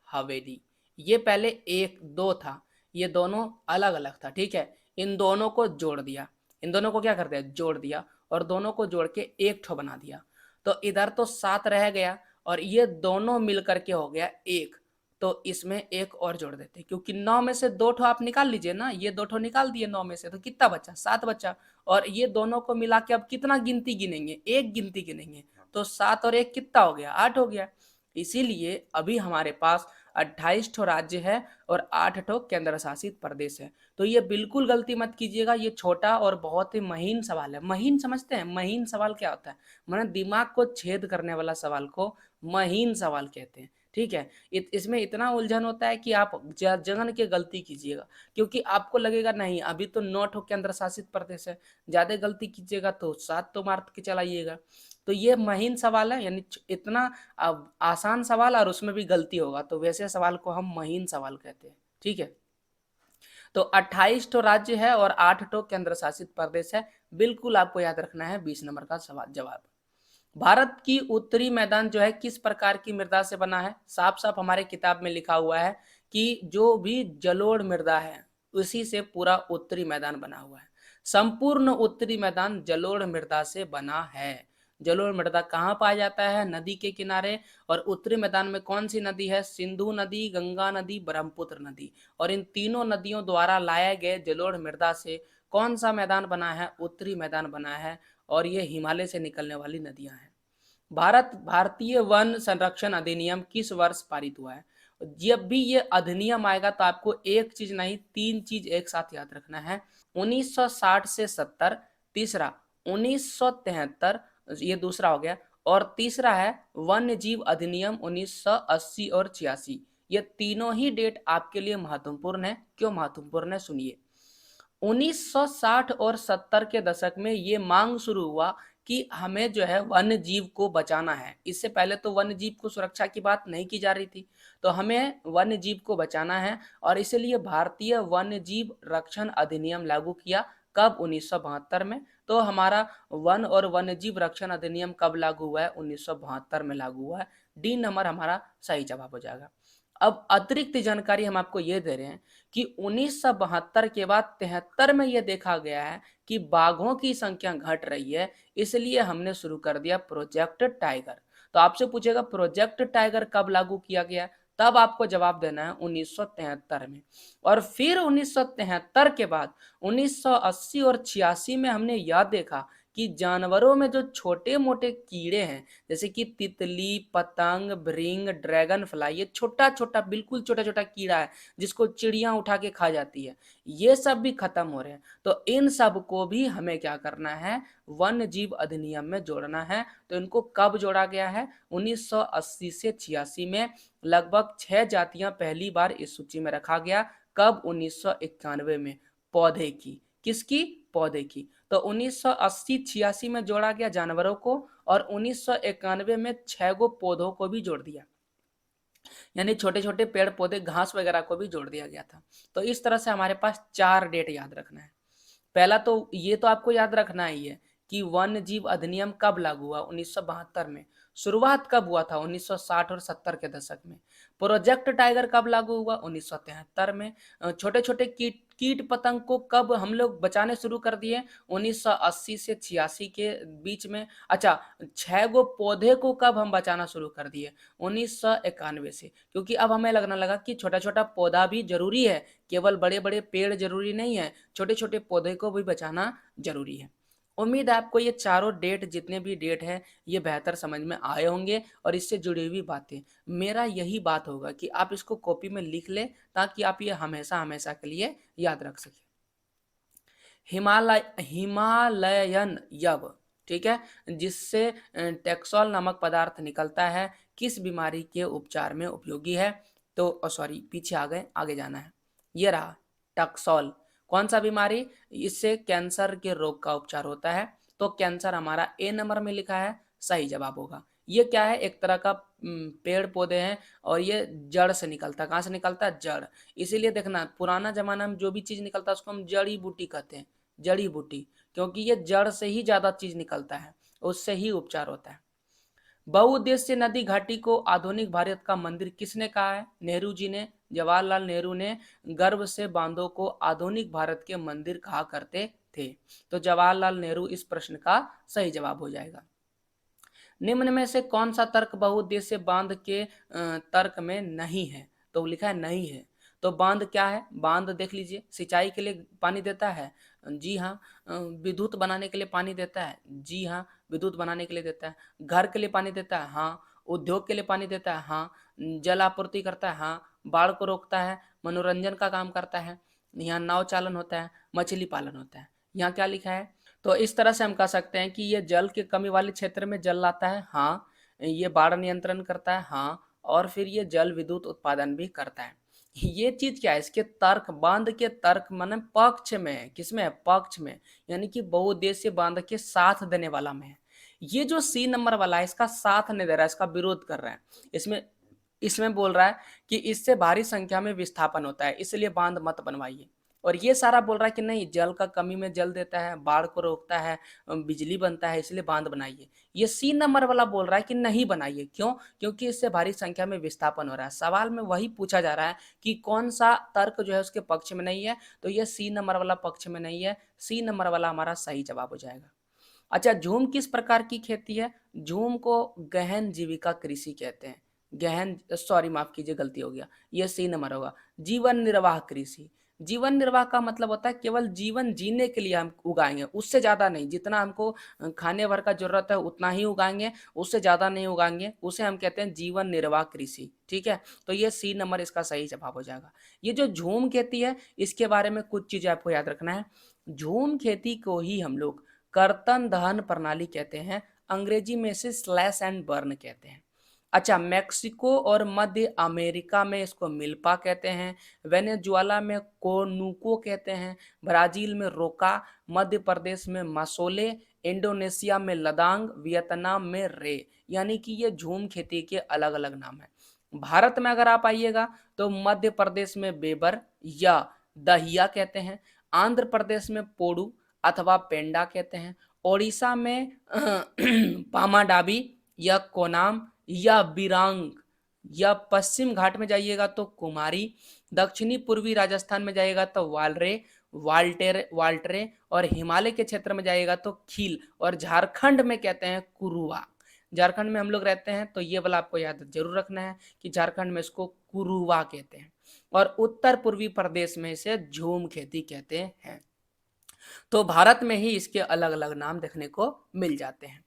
हवेली। ये पहले 1 2 था, ये दोनों अलग अलग था, ठीक है। इन दोनों को जोड़ दिया, इन दोनों को क्या कर दिया? जोड़ दिया, और दोनों को जोड़ के एक ठो बना दिया। तो इधर तो 7 रह गया और ये दोनों मिल करके हो गया 1। तो इसमें एक और जोड़ देते, क्योंकि 9 में से 2 ठो आप निकाल लीजिए ना, ये 2 ठो निकाल दिए 9 में से, तो कितना बचा? 7 बचा। और ये दोनों को मिला के अब कितना गिनती गिनेंगे? एक गिनती गिनेंगे, तो 7 और 1 कितना हो गया? 8 हो गया। इसीलिए अभी हमारे पास 28 ठो राज्य है और 8 ठो केंद्र शासित प्रदेश है। तो ये बिल्कुल गलती मत कीजिएगा, ये छोटा और बहुत ही महीन सवाल है। महीन समझते हैं? महीन सवाल क्या होता है? माने दिमाग को छेद करने वाला सवाल को महीन सवाल कहते हैं, ठीक है। इसमें इतना उलझन होता है कि आप जगन के गलती कीजिएगा, क्योंकि आपको लगेगा नहीं अभी तो 9 ठो केंद्र शासित प्रदेश है, ज्यादा गलती कीजिएगा तो 7 तो मार के चलाइएगा। तो ये महीन सवाल है, यानी इतना आसान सवाल और उसमें भी गलती होगा, तो वैसे सवाल को हम महीन सवाल कहते हैं, ठीक है। तो 28 ठो राज्य है और 8 ठो केंद्र शासित प्रदेश है, बिल्कुल आपको याद रखना है 20 नंबर का सवाल जवाब। भारत की उत्तरी मैदान जो है किस प्रकार की मृदा से बना है? साफ साफ हमारे किताब में लिखा हुआ है कि जो भी जलोढ़ मृदा है उसी से पूरा उत्तरी मैदान बना हुआ है। संपूर्ण उत्तरी मैदान जलोढ़ मृदा से बना है। जलोढ़ मृदा कहाँ पाया जाता है? नदी के किनारे। और उत्तरी मैदान में कौन सी नदी है? सिंधु नदी, गंगा नदी, ब्रह्मपुत्र नदी। और इन तीनों नदियों द्वारा लाए गए जलोढ़ मृदा से कौन सा मैदान बना है? उत्तरी मैदान बना है। और ये हिमालय से निकलने वाली नदियां हैं। भारतीय वन संरक्षण अधिनियम किस वर्ष पारित हुआ है? जब भी ये अधिनियम आएगा तो आपको एक चीज नहीं 3 चीज एक साथ याद रखना है। 1960 से 70, तीसरा 1973, ये दूसरा हो गया, और तीसरा है वन्य जीव अधिनियम 1980 और 86। ये तीनों ही डेट आपके लिए महत्वपूर्ण है। क्यों महत्वपूर्ण है? सुनिए। 1960 और 70 के दशक में ये मांग शुरू हुआ कि हमें जो है वन्य जीव को बचाना है। इससे पहले तो वन्य जीव को सुरक्षा की बात नहीं की जा रही थी, तो हमें वन्य जीव को बचाना है, और इसलिए भारतीय वन्य जीव रक्षण अधिनियम लागू किया। कब? 1972 में। तो हमारा वन और वन्य जीव रक्षण अधिनियम कब लागू हुआ है? 1972 में लागू हुआ है। डी नंबर हमारा सही जवाब हो जाएगा। अब अतिरिक्त जानकारी हम आपको ये दे रहे हैं कि 1972 के बाद 73 में ये देखा गया है कि बाघों की संख्या घट रही है, इसलिए हमने शुरू कर दिया प्रोजेक्ट टाइगर। तो आपसे पूछेगा प्रोजेक्ट टाइगर कब लागू किया गया, तब आपको जवाब देना है 1973 में। और फिर 1973 के बाद 1980 और 86 में हमने यह देखा कि जानवरों में जो छोटे मोटे कीड़े हैं, जैसे कि तितली, पतंग, भृंग, ड्रैगन फ्लाई, ये छोटा छोटा, बिल्कुल छोटा छोटा कीड़ा है जिसको चिड़िया उठा के खा जाती है, ये सब भी खत्म हो रहे हैं। तो इन सब को भी हमें क्या करना है, वन्य जीव अधिनियम में जोड़ना है। तो इनको कब जोड़ा गया है, 1980 से 86 में। लगभग 6 जातियां पहली बार इस सूची में रखा गया। कब, 1991 में। पौधे की, किसकी, पौधे की। तो 1980-86 में जोड़ा गया जानवरों को, और 1991 में 6 गो पौधों को भी जोड़ दिया, यानी छोटे छोटे पेड़ पौधे घास वगैरह को भी जोड़ दिया गया था। तो इस तरह से हमारे पास 4 डेट याद रखना है। पहला तो ये तो आपको याद रखना ही है कि वन्य जीव अधिनियम कब लागू हुआ, 1972 में। शुरुआत कब हुआ था, 1960 और 70 के दशक में। प्रोजेक्ट टाइगर कब लागू हुआ, 1973 में। छोटे छोटे कीट कीट पतंग को कब हम लोग बचाने शुरू कर दिए, 1980 से 86 के बीच में। अच्छा, 6 गो पौधे को कब हम बचाना शुरू कर दिए, 1991 से। क्योंकि अब हमें लगने लगा कि छोटा छोटा पौधा भी जरूरी है, केवल बड़े बड़े पेड़ जरूरी नहीं है, छोटे छोटे पौधे को भी बचाना जरूरी है। उम्मीद है आपको ये चारों डेट, जितने भी डेट है, ये बेहतर समझ में आए होंगे, और इससे जुड़ी हुई बातें, मेरा यही बात होगा कि आप इसको कॉपी में लिख लें, ताकि आप ये हमेशा हमेशा के लिए याद रख सकें। हिमालयन यव, ठीक है, जिससे टेक्सोल नामक पदार्थ निकलता है, किस बीमारी के उपचार में उपयोगी है। तो सॉरी, पीछे आ गए, आगे जाना है। ये रहा टक्सोल। कौन सा बीमारी, इससे कैंसर के रोग का उपचार होता है। तो कैंसर हमारा ए नंबर में लिखा है, सही जवाब होगा। ये क्या है, एक तरह का पेड़ पौधे हैं, और ये जड़ से निकलता है। कहाँ से निकलता है, जड़। इसीलिए देखना, पुराना जमाना में जो भी चीज निकलता है उसको हम जड़ी बूटी कहते हैं, जड़ी बूटी, क्योंकि ये जड़ से ही ज्यादा चीज निकलता है, उससे ही उपचार होता है। बहुउद्देश्य नदी घाटी को आधुनिक भारत का मंदिर किसने कहा है, नेहरू जी ने। जवाहरलाल नेहरू ने गर्भ से बांधों को आधुनिक भारत के मंदिर कहा करते थे। तो जवाहरलाल नेहरू इस प्रश्न का सही जवाब हो जाएगा। निम्न में से कौन सा तर्क बहुउद्देश्य बांध के तर्क में नहीं है, तो लिखा है नहीं है। तो बांध क्या है, बांध देख लीजिए, सिंचाई के लिए पानी देता है, जी हाँ। विद्युत बनाने के लिए पानी देता है, जी हाँ, विद्युत बनाने के लिए देता है। घर के लिए पानी देता है, हाँ। उद्योग के लिए पानी देता है, हाँ। जल आपूर्ति करता है, हाँ। बाढ़ को रोकता है, मनोरंजन का काम करता है, यहाँ नाव चालन होता है, मछली पालन होता है। यहाँ क्या लिखा है, तो इस तरह से हम कह सकते हैं कि ये जल की कमी वाले क्षेत्र में जल लाता है, हाँ। ये बाढ़ नियंत्रण करता है, हाँ। और फिर ये जल विद्युत उत्पादन भी करता है। ये चीज क्या है, इसके तर्क, बांध के तर्क माने पक्ष में है, किसमें है, पक्ष में, यानी कि बहुउद्देशीय बांध के साथ देने वाला में है। ये जो सी नंबर वाला है, इसका साथ नहीं दे रहा है, इसका विरोध कर रहा है। इसमें इसमें बोल रहा है कि इससे भारी संख्या में विस्थापन होता है, इसलिए बांध मत बनवाइए। और ये सारा बोल रहा है कि नहीं, जल का कमी में जल देता है, बाढ़ को रोकता है, बिजली बनता है, इसलिए बांध बनाइए। ये सी नंबर वाला बोल रहा है कि नहीं बनाइए, क्यों, क्योंकि इससे भारी संख्या में विस्थापन हो रहा है। सवाल में वही पूछा जा रहा है कि कौन सा तर्क जो है उसके पक्ष में नहीं है, तो ये सी नंबर वाला पक्ष में नहीं है, सी नंबर वाला हमारा सही जवाब हो जाएगा। अच्छा, झूम किस प्रकार की खेती है, झूम को गहन जीविका कृषि कहते हैं। गहन, सॉरी माफ कीजिए, गलती हो गया, ये सी नंबर होगा। जीवन निर्वाह कृषि, जीवन निर्वाह का मतलब होता है केवल जीवन जीने के लिए हम उगाएंगे, उससे ज्यादा नहीं। जितना हमको खाने भर का जरूरत है उतना ही उगाएंगे, उससे ज्यादा नहीं उगाएंगे, उसे हम कहते हैं जीवन निर्वाह कृषि, ठीक है। तो ये सी नंबर इसका सही जवाब हो जाएगा। ये जो झूम खेती है, इसके बारे में कुछ चीजें आपको याद रखना है। झूम खेती को ही हम लोग कर्तन दहन प्रणाली कहते हैं, अंग्रेजी में से स्लैश एंड बर्न कहते हैं। अच्छा, मेक्सिको और मध्य अमेरिका में इसको मिल्पा कहते हैं, वेनेजुएला में कोनुको कहते हैं, ब्राजील में रोका, मध्य प्रदेश में मसोले, इंडोनेशिया में लदांग, वियतनाम में रे। यानी कि ये झूम खेती के अलग अलग नाम है। भारत में अगर आप आइएगा तो मध्य प्रदेश में बेबर या दहिया कहते हैं, आंध्र प्रदेश में पोड़ू अथवा पेंडा कहते हैं, ओडिशा में पामाडाबी या कोनाम या बिरांग, या पश्चिम घाट में जाइएगा तो कुमारी, दक्षिणी पूर्वी राजस्थान में जाइएगा तो वालरे, वाल्टरे, और हिमालय के क्षेत्र में जाइएगा तो खील, और झारखंड में कहते हैं कुरुआ। झारखंड में हम लोग रहते हैं तो ये वाला आपको याद जरूर रखना है कि झारखंड में इसको कुरुआ कहते हैं, और उत्तर पूर्वी प्रदेश में इसे झूम खेती कहते हैं। तो भारत में ही इसके अलग अलग नाम देखने को मिल जाते हैं।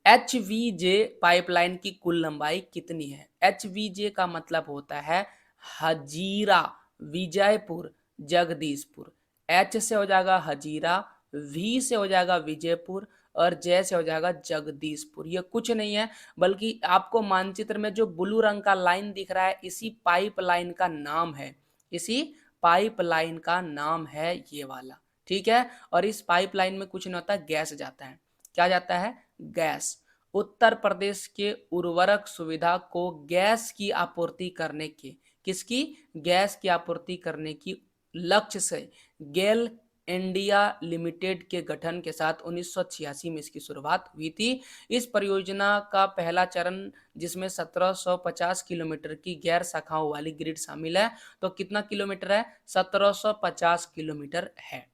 HVJ पाइपलाइन की कुल लंबाई कितनी है? HVJ का मतलब होता है हजीरा विजयपुर जगदीशपुर। H से हो जाएगा हजीरा, V से हो जाएगा विजयपुर, और J से हो जाएगा जगदीशपुर। ये कुछ नहीं है बल्कि आपको मानचित्र में जो ब्लू रंग का लाइन दिख रहा है इसी पाइपलाइन का नाम है, इसी पाइपलाइन का नाम है ये वाला, ठीक है। और इस पाइपलाइन में कुछ नहीं होता, गैस जाता है। क्या जाता है? गैस। उत्तर प्रदेश के उर्वरक सुविधा को गैस की आपूर्ति करने के, किसकी? गैस की आपूर्ति करने की लक्ष्य से गेल इंडिया लिमिटेड के गठन के साथ 1986 में इसकी शुरुआत हुई थी। इस परियोजना का पहला चरण, जिसमें 1750 किलोमीटर की गैर शाखाओं वाली ग्रिड शामिल है, तो कितना किलोमीटर है? 1750 किलोमीटर है।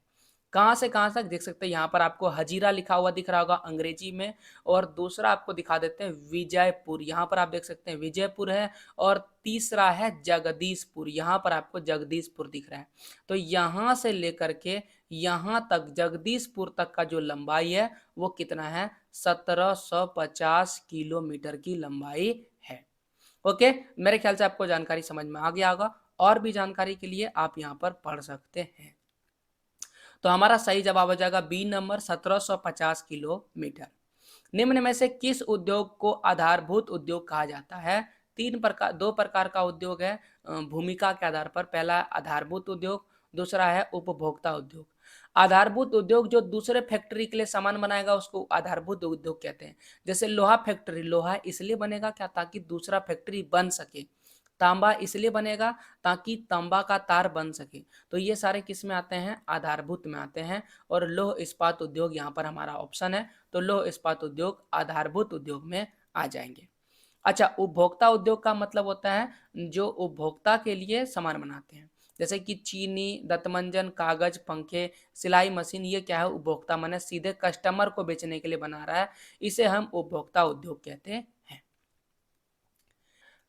कहाँ से कहाँ तक देख सकते हैं, यहाँ पर आपको हजीरा लिखा हुआ दिख रहा होगा अंग्रेजी में, और दूसरा आपको दिखा देते हैं विजयपुर, यहाँ पर आप देख सकते हैं विजयपुर है, और तीसरा है जगदीशपुर, यहाँ पर आपको जगदीशपुर दिख रहा है। तो यहाँ से लेकर के यहाँ तक जगदीशपुर तक का जो लंबाई है वो कितना है? 1750 किलोमीटर की लंबाई है। ओके, मेरे ख्याल से आपको जानकारी समझ में आ गया होगा। और भी जानकारी के लिए आप यहाँ पर पढ़ सकते हैं। तो हमारा सही जवाब हो जाएगा बी नंबर 1750 किलोमीटर। निम्न में से किस उद्योग को आधारभूत उद्योग कहा जाता है? दो प्रकार का उद्योग है भूमिका के आधार पर। पहला आधारभूत उद्योग, दूसरा है उपभोक्ता उद्योग। आधारभूत उद्योग जो दूसरे फैक्ट्री के लिए सामान बनाएगा उसको आधारभूत उद्योग कहते हैं। जैसे लोहा फैक्ट्री, लोहा इसलिए बनेगा क्या? ताकि दूसरा फैक्ट्री बन सके। तांबा इसलिए बनेगा ताकि तांबा का तार बन सके। तो ये सारे किस में आते हैं? आधारभूत में आते हैं। और लौह इस्पात उद्योग यहाँ पर हमारा ऑप्शन है, तो लौह इस्पात उद्योग आधारभूत उद्योग में आ जाएंगे। अच्छा, उपभोक्ता उद्योग का मतलब होता है जो उपभोक्ता के लिए सामान बनाते हैं, जैसे कि चीनी, दंतमंजन, कागज, पंखे, सिलाई मशीन, ये क्या है? उपभोक्ता, माने सीधे कस्टमर को बेचने के लिए बना रहा है, इसे हम उपभोक्ता उद्योग कहते हैं।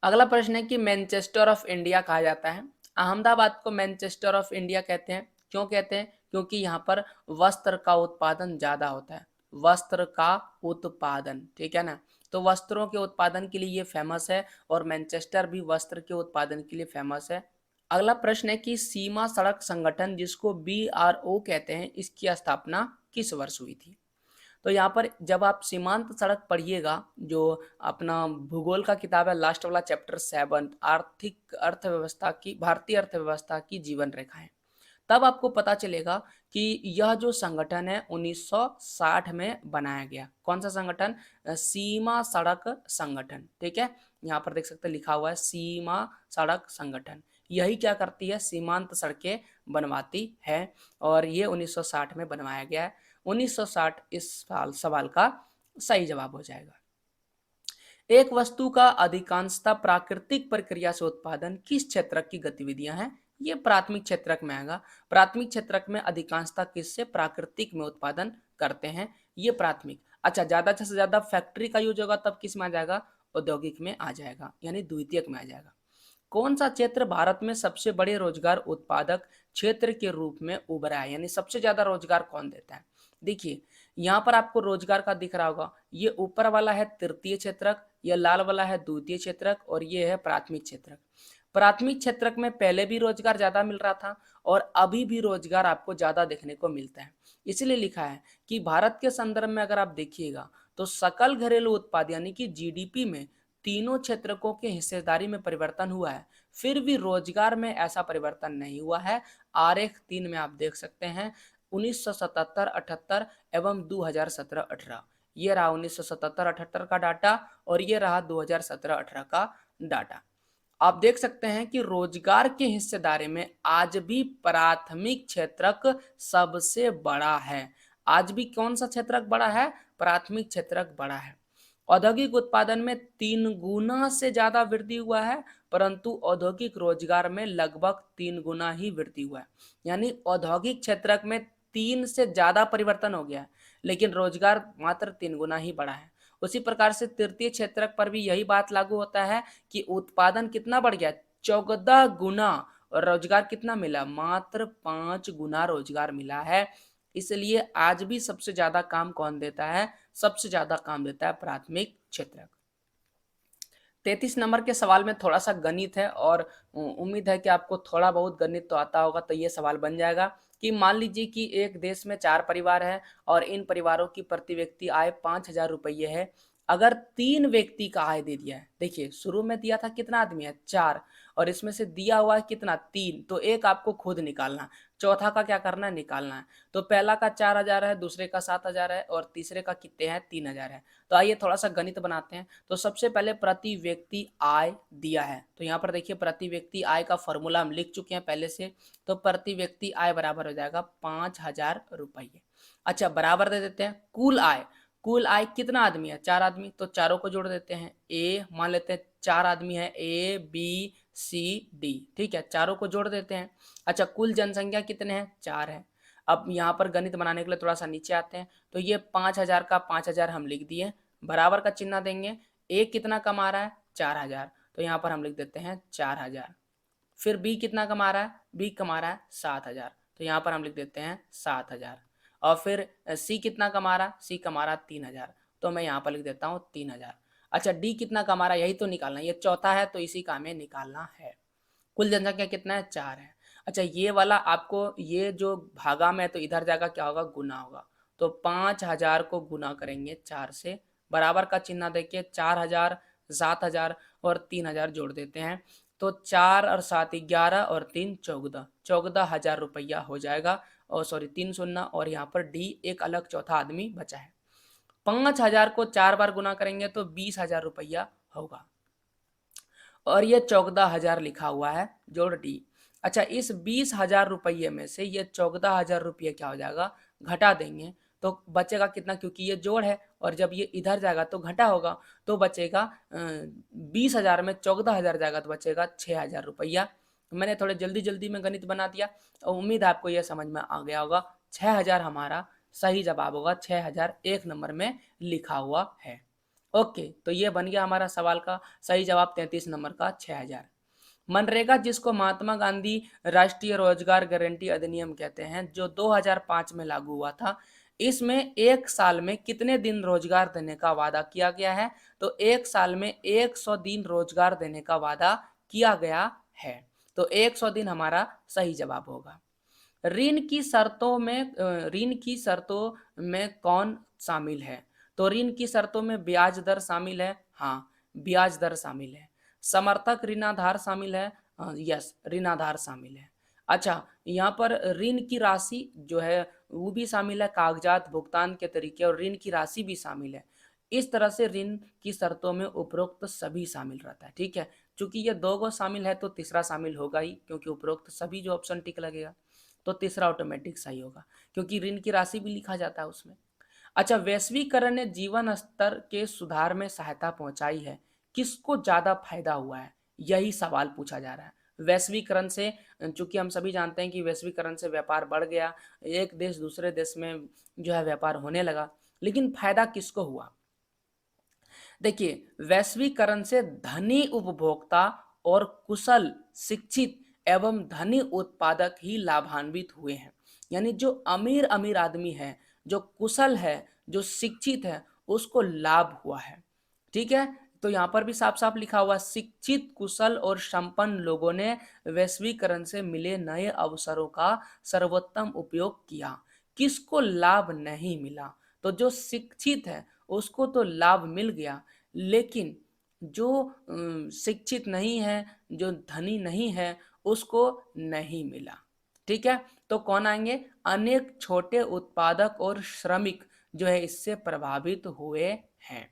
अगला प्रश्न है कि मैनचेस्टर ऑफ इंडिया कहा जाता है। अहमदाबाद को मैनचेस्टर ऑफ इंडिया कहते हैं। क्यों कहते हैं? क्योंकि यहाँ पर वस्त्र का उत्पादन ज्यादा होता है। वस्त्र का उत्पादन, ठीक है ना। तो वस्त्रों के उत्पादन के लिए ये फेमस है, और मैनचेस्टर भी वस्त्र के उत्पादन के लिए फेमस है। अगला प्रश्न है कि सीमा सड़क संगठन, जिसको BRO कहते हैं, इसकी स्थापना किस वर्ष हुई थी? तो यहाँ पर जब आप सीमांत सड़क पढ़िएगा, जो अपना भूगोल का किताब है, लास्ट वाला चैप्टर 7, आर्थिक अर्थव्यवस्था की, भारतीय अर्थव्यवस्था की जीवन रेखाएं, तब आपको पता चलेगा कि यह जो संगठन है 1960 में बनाया गया। कौन सा संगठन? सीमा सड़क संगठन, ठीक है। यहाँ पर देख सकते हैं लिखा हुआ है सीमा सड़क संगठन। यही क्या करती है? सीमांत सड़कें बनवाती है, और ये 1960 में बनवाया गया है। 1960 इस सवाल का सही जवाब हो जाएगा। एक वस्तु का अधिकांशतः प्राकृतिक प्रक्रिया से उत्पादन किस क्षेत्रक की गतिविधियां हैं? ये प्राथमिक क्षेत्रक में आएगा। प्राथमिक क्षेत्रक में अधिकांशतः किससे? प्राकृतिक में उत्पादन करते हैं, ये प्राथमिक। अच्छा, ज्यादा से ज्यादा फैक्ट्री का यूज होगा तब किस में आ जाएगा? औद्योगिक में आ जाएगा, यानी द्वितीयक में आ जाएगा। कौन सा क्षेत्र भारत में सबसे बड़े रोजगार उत्पादक क्षेत्र के रूप में उभरा है, यानी सबसे ज्यादा रोजगार कौन देता है? देखिए, यहाँ पर आपको रोजगार का दिख रहा होगा, ये ऊपर वाला है तृतीय क्षेत्रक, यह लाल वाला है द्वितीय क्षेत्रक, और ये है प्राथमिक क्षेत्रक। प्राथमिक क्षेत्रक में पहले भी रोजगार ज्यादा मिल रहा था, और अभी भी रोजगार आपको ज्यादा देखने को मिलता है। इसलिए लिखा है कि भारत के संदर्भ में अगर आप देखिएगा तो सकल घरेलू उत्पाद यानी कि GDP में तीनों क्षेत्रकों के हिस्सेदारी में परिवर्तन हुआ है, फिर भी रोजगार में ऐसा परिवर्तन नहीं हुआ है। आरेख 3 में आप देख सकते हैं 1977-78 एवं 2017-18, ये रहा 1977-78 का डाटा, और ये रहा 2017-18 का डाटा। आप देख सकते हैं कि रोजगार के हिस्सेदारी में आज भी प्राथमिक क्षेत्रक सबसे बड़ा है। आज भी कौन सा क्षेत्रक बड़ा है? प्राथमिक क्षेत्रक बड़ा है। औद्योगिक उत्पादन में 3 गुना से ज्यादा वृद्धि हुआ है, परंतु औद्योगिक रोजगार में लगभग 3 गुना ही वृद्धि हुआ है। यानी औद्योगिक क्षेत्र में 3 से ज्यादा परिवर्तन हो गया है, लेकिन रोजगार मात्र 3 गुना ही बढ़ा है। उसी प्रकार से तृतीय क्षेत्र पर भी यही बात लागू होता है कि उत्पादन कितना बढ़ गया, 14 गुना, और रोजगार कितना मिला, मात्र 5 गुना रोजगार मिला है। इसलिए आज भी सबसे ज्यादा काम कौन देता है, सबसे ज्यादा काम देता है प्राथमिक क्षेत्र। 33 नंबर के सवाल में थोड़ा सा गणित है, और उम्मीद है कि आपको थोड़ा बहुत गणित तो आता होगा। तो ये सवाल बन जाएगा कि मान लीजिए कि एक देश में 4 परिवार है और इन परिवारों की प्रति व्यक्ति आय 5,000 रुपये है। अगर 3 व्यक्ति का आय दे दिया है, देखिए शुरू में दिया था कितना आदमी है, 4, और इसमें से दिया हुआ है कितना, 3, तो एक आपको खुद निकालना है, चौथा का क्या करना है, निकालना है। तो पहला का 4,000 है, दूसरे का 7,000 है, और तीसरे का कितने हैं, 3,000 है। तो आइए थोड़ा सा गणित बनाते हैं। तो सबसे पहले प्रति व्यक्ति आय दिया है, तो यहाँ पर देखिए प्रति व्यक्ति आय का फॉर्मूला हम लिख चुके हैं पहले से। तो प्रति व्यक्ति आय बराबर हो जाएगा 5,000 रुपये। अच्छा, बराबर दे देते हैं कुल आय। कुल आय कितना आदमी है, 4 आदमी, तो चारों को जोड़ देते हैं। ए मान लेते हैं 4 आदमी है, ए बी सी डी, ठीक है, चारों को जोड़ देते हैं। अच्छा, कुल जनसंख्या कितने हैं, 4 है। अब यहाँ पर गणित बनाने के लिए थोड़ा सा नीचे आते हैं। तो ये 5,000 का 5,000 हम लिख दिए, बराबर का चिन्ह देंगे। ए कितना कमा रहा है, 4,000, तो यहाँ पर हम लिख देते हैं 4,000। फिर बी कितना कमा रहा है, बी कमा रहा है 7,000, तो यहाँ पर हम लिख देते हैं 7,000। और फिर सी कितना कमा रहा है, सी कमा रहा है 3,000, तो मैं यहाँ पर लिख देता हूँ 3,000। अच्छा, डी कितना कमा रहा है, यही तो निकालना है, ये चौथा है तो इसी का हमें निकालना है। कुल जनसंख्या कितना है, 4 है। अच्छा, ये वाला आपको, ये जो भागा में है तो इधर जाकर क्या होगा, गुना होगा। तो 5,000 को गुना करेंगे 4 से, बराबर का चिन्ह देखिए, 4,000, 7,000 और 3,000 जोड़ देते हैं। तो 4 और 7 11 और 3 14, 14,000 रुपया हो जाएगा। और सॉरी 3 शून्य, और यहाँ पर डी एक अलग चौथा आदमी बचा है। 5,000 को 4 बार गुना करेंगे तो 20,000 रुपया होगा, और ये 14,000 लिखा हुआ है, जोड़ डी। अच्छा, इस 20,000 रुपये में से ये 14,000 रुपये क्या हो जाएगा, घटा देंगे, तो बचेगा कितना, क्योंकि ये जोड़ है और जब ये इधर जाएगा तो घटा होगा, तो बचेगा 20,000 में 14,000 जाएगा तो बचेगा 6,000 रुपया। तो मैंने थोड़े जल्दी जल्दी में गणित बना दिया, और उम्मीद है आपको यह समझ में आ गया होगा। 6,000 हमारा सही जवाब होगा, 6,000 एक नंबर में लिखा हुआ है। ओके, तो ये बन गया हमारा सवाल का सही जवाब, 33 नंबर का 6,000। मनरेगा, जिसको महात्मा गांधी राष्ट्रीय रोजगार गारंटी अधिनियम कहते हैं, जो 2005 में लागू हुआ था, इसमें एक साल में कितने दिन रोजगार देने का वादा किया गया है, तो एक साल में 100 दिन रोजगार देने का वादा किया गया है। तो 100 दिन हमारा सही जवाब होगा। ऋण की शर्तों में कौन शामिल है, तो ऋण की शर्तों में ब्याज दर शामिल है, हाँ ब्याज दर शामिल है। समर्थक ऋणाधार शामिल है, यस ऋणाधार शामिल है। अच्छा, यहाँ पर ऋण की राशि जो है वो भी शामिल है, कागजात, भुगतान के तरीके और ऋण की राशि भी शामिल है। इस तरह से ऋण की शर्तों में उपरोक्त सभी शामिल रहता है, ठीक है। चूंकि ये दो गो शामिल है तो तीसरा शामिल होगा ही, क्योंकि उपरोक्त सभी जो ऑप्शन टिक लगेगा, तो तीसरा ऑटोमेटिक सही होगा, क्योंकि ऋण की राशि भी लिखा जाता है उसमें। अच्छा, वैश्वीकरण ने जीवन स्तर के सुधार में सहायता पहुंचाई है, किसको ज्यादा फायदा हुआ है, यही सवाल पूछा जा रहा है। वैश्वीकरण से, चूंकि हम सभी जानते हैं कि वैश्वीकरण से व्यापार बढ़ गया, एक देश दूसरे देश में जो है व्यापार होने लगा, लेकिन फायदा किसको हुआ। देखिए, वैश्वीकरण से धनी उपभोक्ता और कुशल, शिक्षित एवं धनी उत्पादक ही लाभान्वित हुए हैं। यानी जो अमीर अमीर आदमी है, जो कुशल है, जो शिक्षित है, उसको लाभ हुआ है, ठीक है। तो यहाँ पर भी साफ साफ लिखा हुआ, शिक्षित, कुशल और संपन्न लोगों ने वैश्वीकरण से मिले नए अवसरों का सर्वोत्तम उपयोग किया। किसको लाभ नहीं मिला, तो जो शिक्षित है उसको तो लाभ मिल गया, लेकिन जो शिक्षित नहीं है, जो धनी नहीं है, उसको नहीं मिला, ठीक है। तो कौन आएंगे, अनेक छोटे उत्पादक और श्रमिक जो है इससे प्रभावित हुए हैं।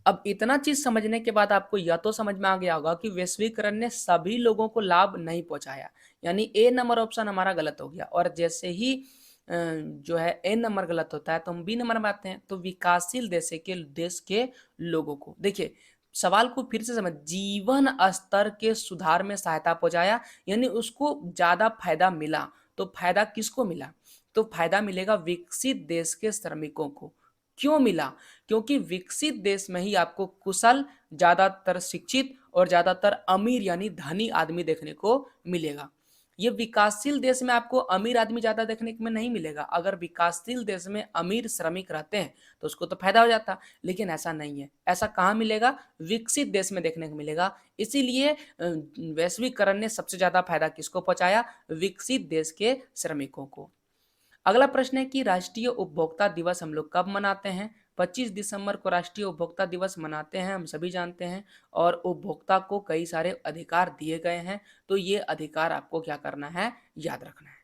अब इतना चीज समझने के बाद आपको यह तो समझ में आ गया होगा कि वैश्वीकरण ने सभी लोगों को लाभ नहीं पहुंचाया, यानी ए नंबर ऑप्शन हमारा गलत हो गया। और जैसे ही जो है ए नंबर गलत होता है तो हम बी नंबर में आते हैं। तो विकासशील देश के लोगों को, देखिए सवाल को फिर से समझ, जीवन स्तर के सुधार में सहायता पहुंचाया, यानी उसको ज्यादा फायदा मिला। तो फायदा किसको मिला? तो फायदा मिलेगा विकसित देश के श्रमिकों को। क्यों मिला? क्योंकि विकसित देश में ही आपको कुशल, ज्यादातर शिक्षित और ज्यादातर अमीर यानी धनी आदमी देखने को मिलेगा। ये विकासशील देश में आपको अमीर आदमी ज्यादा देखने में नहीं मिलेगा। अगर विकासशील देश में अमीर श्रमिक रहते हैं तो उसको तो फायदा हो जाता, लेकिन ऐसा नहीं है। ऐसा कहाँ मिलेगा? विकसित देश में देखने को मिलेगा। इसीलिए वैश्वीकरण ने सबसे ज्यादा फायदा किसको पहुंचाया? विकसित देश के श्रमिकों को। अगला प्रश्न है कि राष्ट्रीय उपभोक्ता दिवस हम लोग कब मनाते हैं? 25 दिसंबर को राष्ट्रीय उपभोक्ता दिवस मनाते हैं, हम सभी जानते हैं। और उपभोक्ता को कई सारे अधिकार दिए गए हैं, तो ये अधिकार आपको क्या करना है? याद रखना है।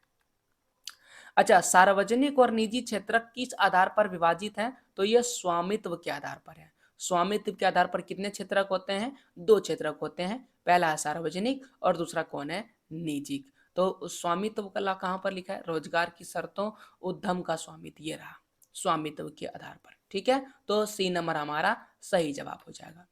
अच्छा, सार्वजनिक और निजी क्षेत्र किस आधार पर विभाजित हैं? तो ये स्वामित्व के आधार पर है। स्वामित्व के आधार पर कितने क्षेत्रक होते हैं? 2 क्षेत्रक होते हैं। पहला है सार्वजनिक और दूसरा कौन है? निजी। तो स्वामित्व कला कहाँ पर लिखा है? रोजगार की शर्तों, उद्यम का स्वामित्व, ये रहा स्वामित्व के आधार पर। ठीक है, तो सी नंबर हमारा सही जवाब हो जाएगा।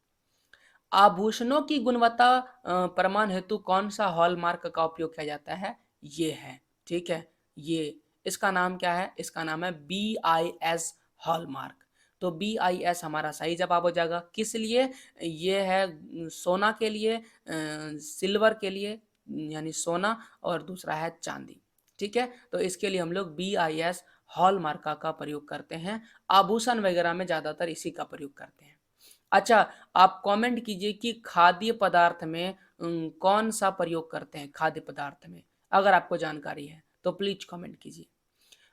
आभूषणों की गुणवत्ता प्रमाण हेतु कौन सा हॉलमार्क का उपयोग किया जाता है? ये है, ठीक है, ये इसका नाम क्या है? इसका नाम है BIS हॉलमार्क। तो BIS हमारा सही जवाब हो जाएगा। किस लिए? ये है सोना के लिए, सिल्वर के लिए यानी सोना, और दूसरा है चांदी। ठीक है, तो इसके लिए हम लोग BIS हॉलमार्क का प्रयोग करते हैं। आभूषण वगैरह में ज्यादातर इसी का प्रयोग करते हैं। अच्छा, आप कमेंट कीजिए कि खाद्य पदार्थ में कौन सा प्रयोग करते हैं? खाद्य पदार्थ में अगर आपको जानकारी है तो प्लीज कमेंट कीजिए।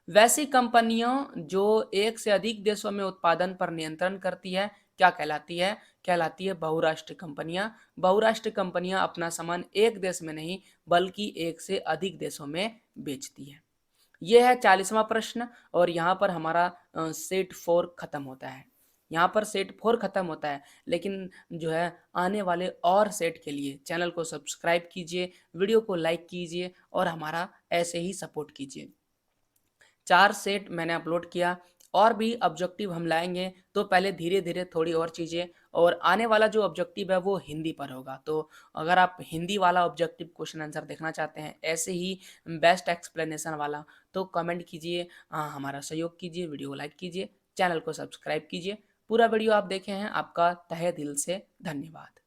वैसी कंपनियों जो एक से अधिक देशों में उत्पादन पर नियंत्रण करती है क्या कहलाती है? कहलाती है बहुराष्ट्रीय कंपनियां। बहुराष्ट्रीय कंपनियां अपना सामान एक देश में नहीं बल्कि एक से अधिक देशों में बेचती है। यह है 40वां प्रश्न, और यहाँ पर हमारा सेट 4 खत्म होता है। यहाँ पर सेट 4 खत्म होता है, लेकिन जो है आने वाले और सेट के लिए चैनल को सब्सक्राइब कीजिए, वीडियो को लाइक कीजिए और हमारा ऐसे ही सपोर्ट कीजिए। 4 सेट मैंने अपलोड किया, और भी ऑब्जेक्टिव हम लाएंगे, तो पहले धीरे धीरे थोड़ी और चीज़ें। और आने वाला जो ऑब्जेक्टिव है वो हिंदी पर होगा। तो अगर आप हिंदी वाला ऑब्जेक्टिव क्वेश्चन आंसर देखना चाहते हैं, ऐसे ही बेस्ट एक्सप्लेनेशन वाला, तो कमेंट कीजिए, हमारा सहयोग कीजिए, वीडियो लाइक कीजिए, चैनल को सब्सक्राइब कीजिए। पूरा वीडियो आप देखे हैं, आपका तहे दिल से धन्यवाद।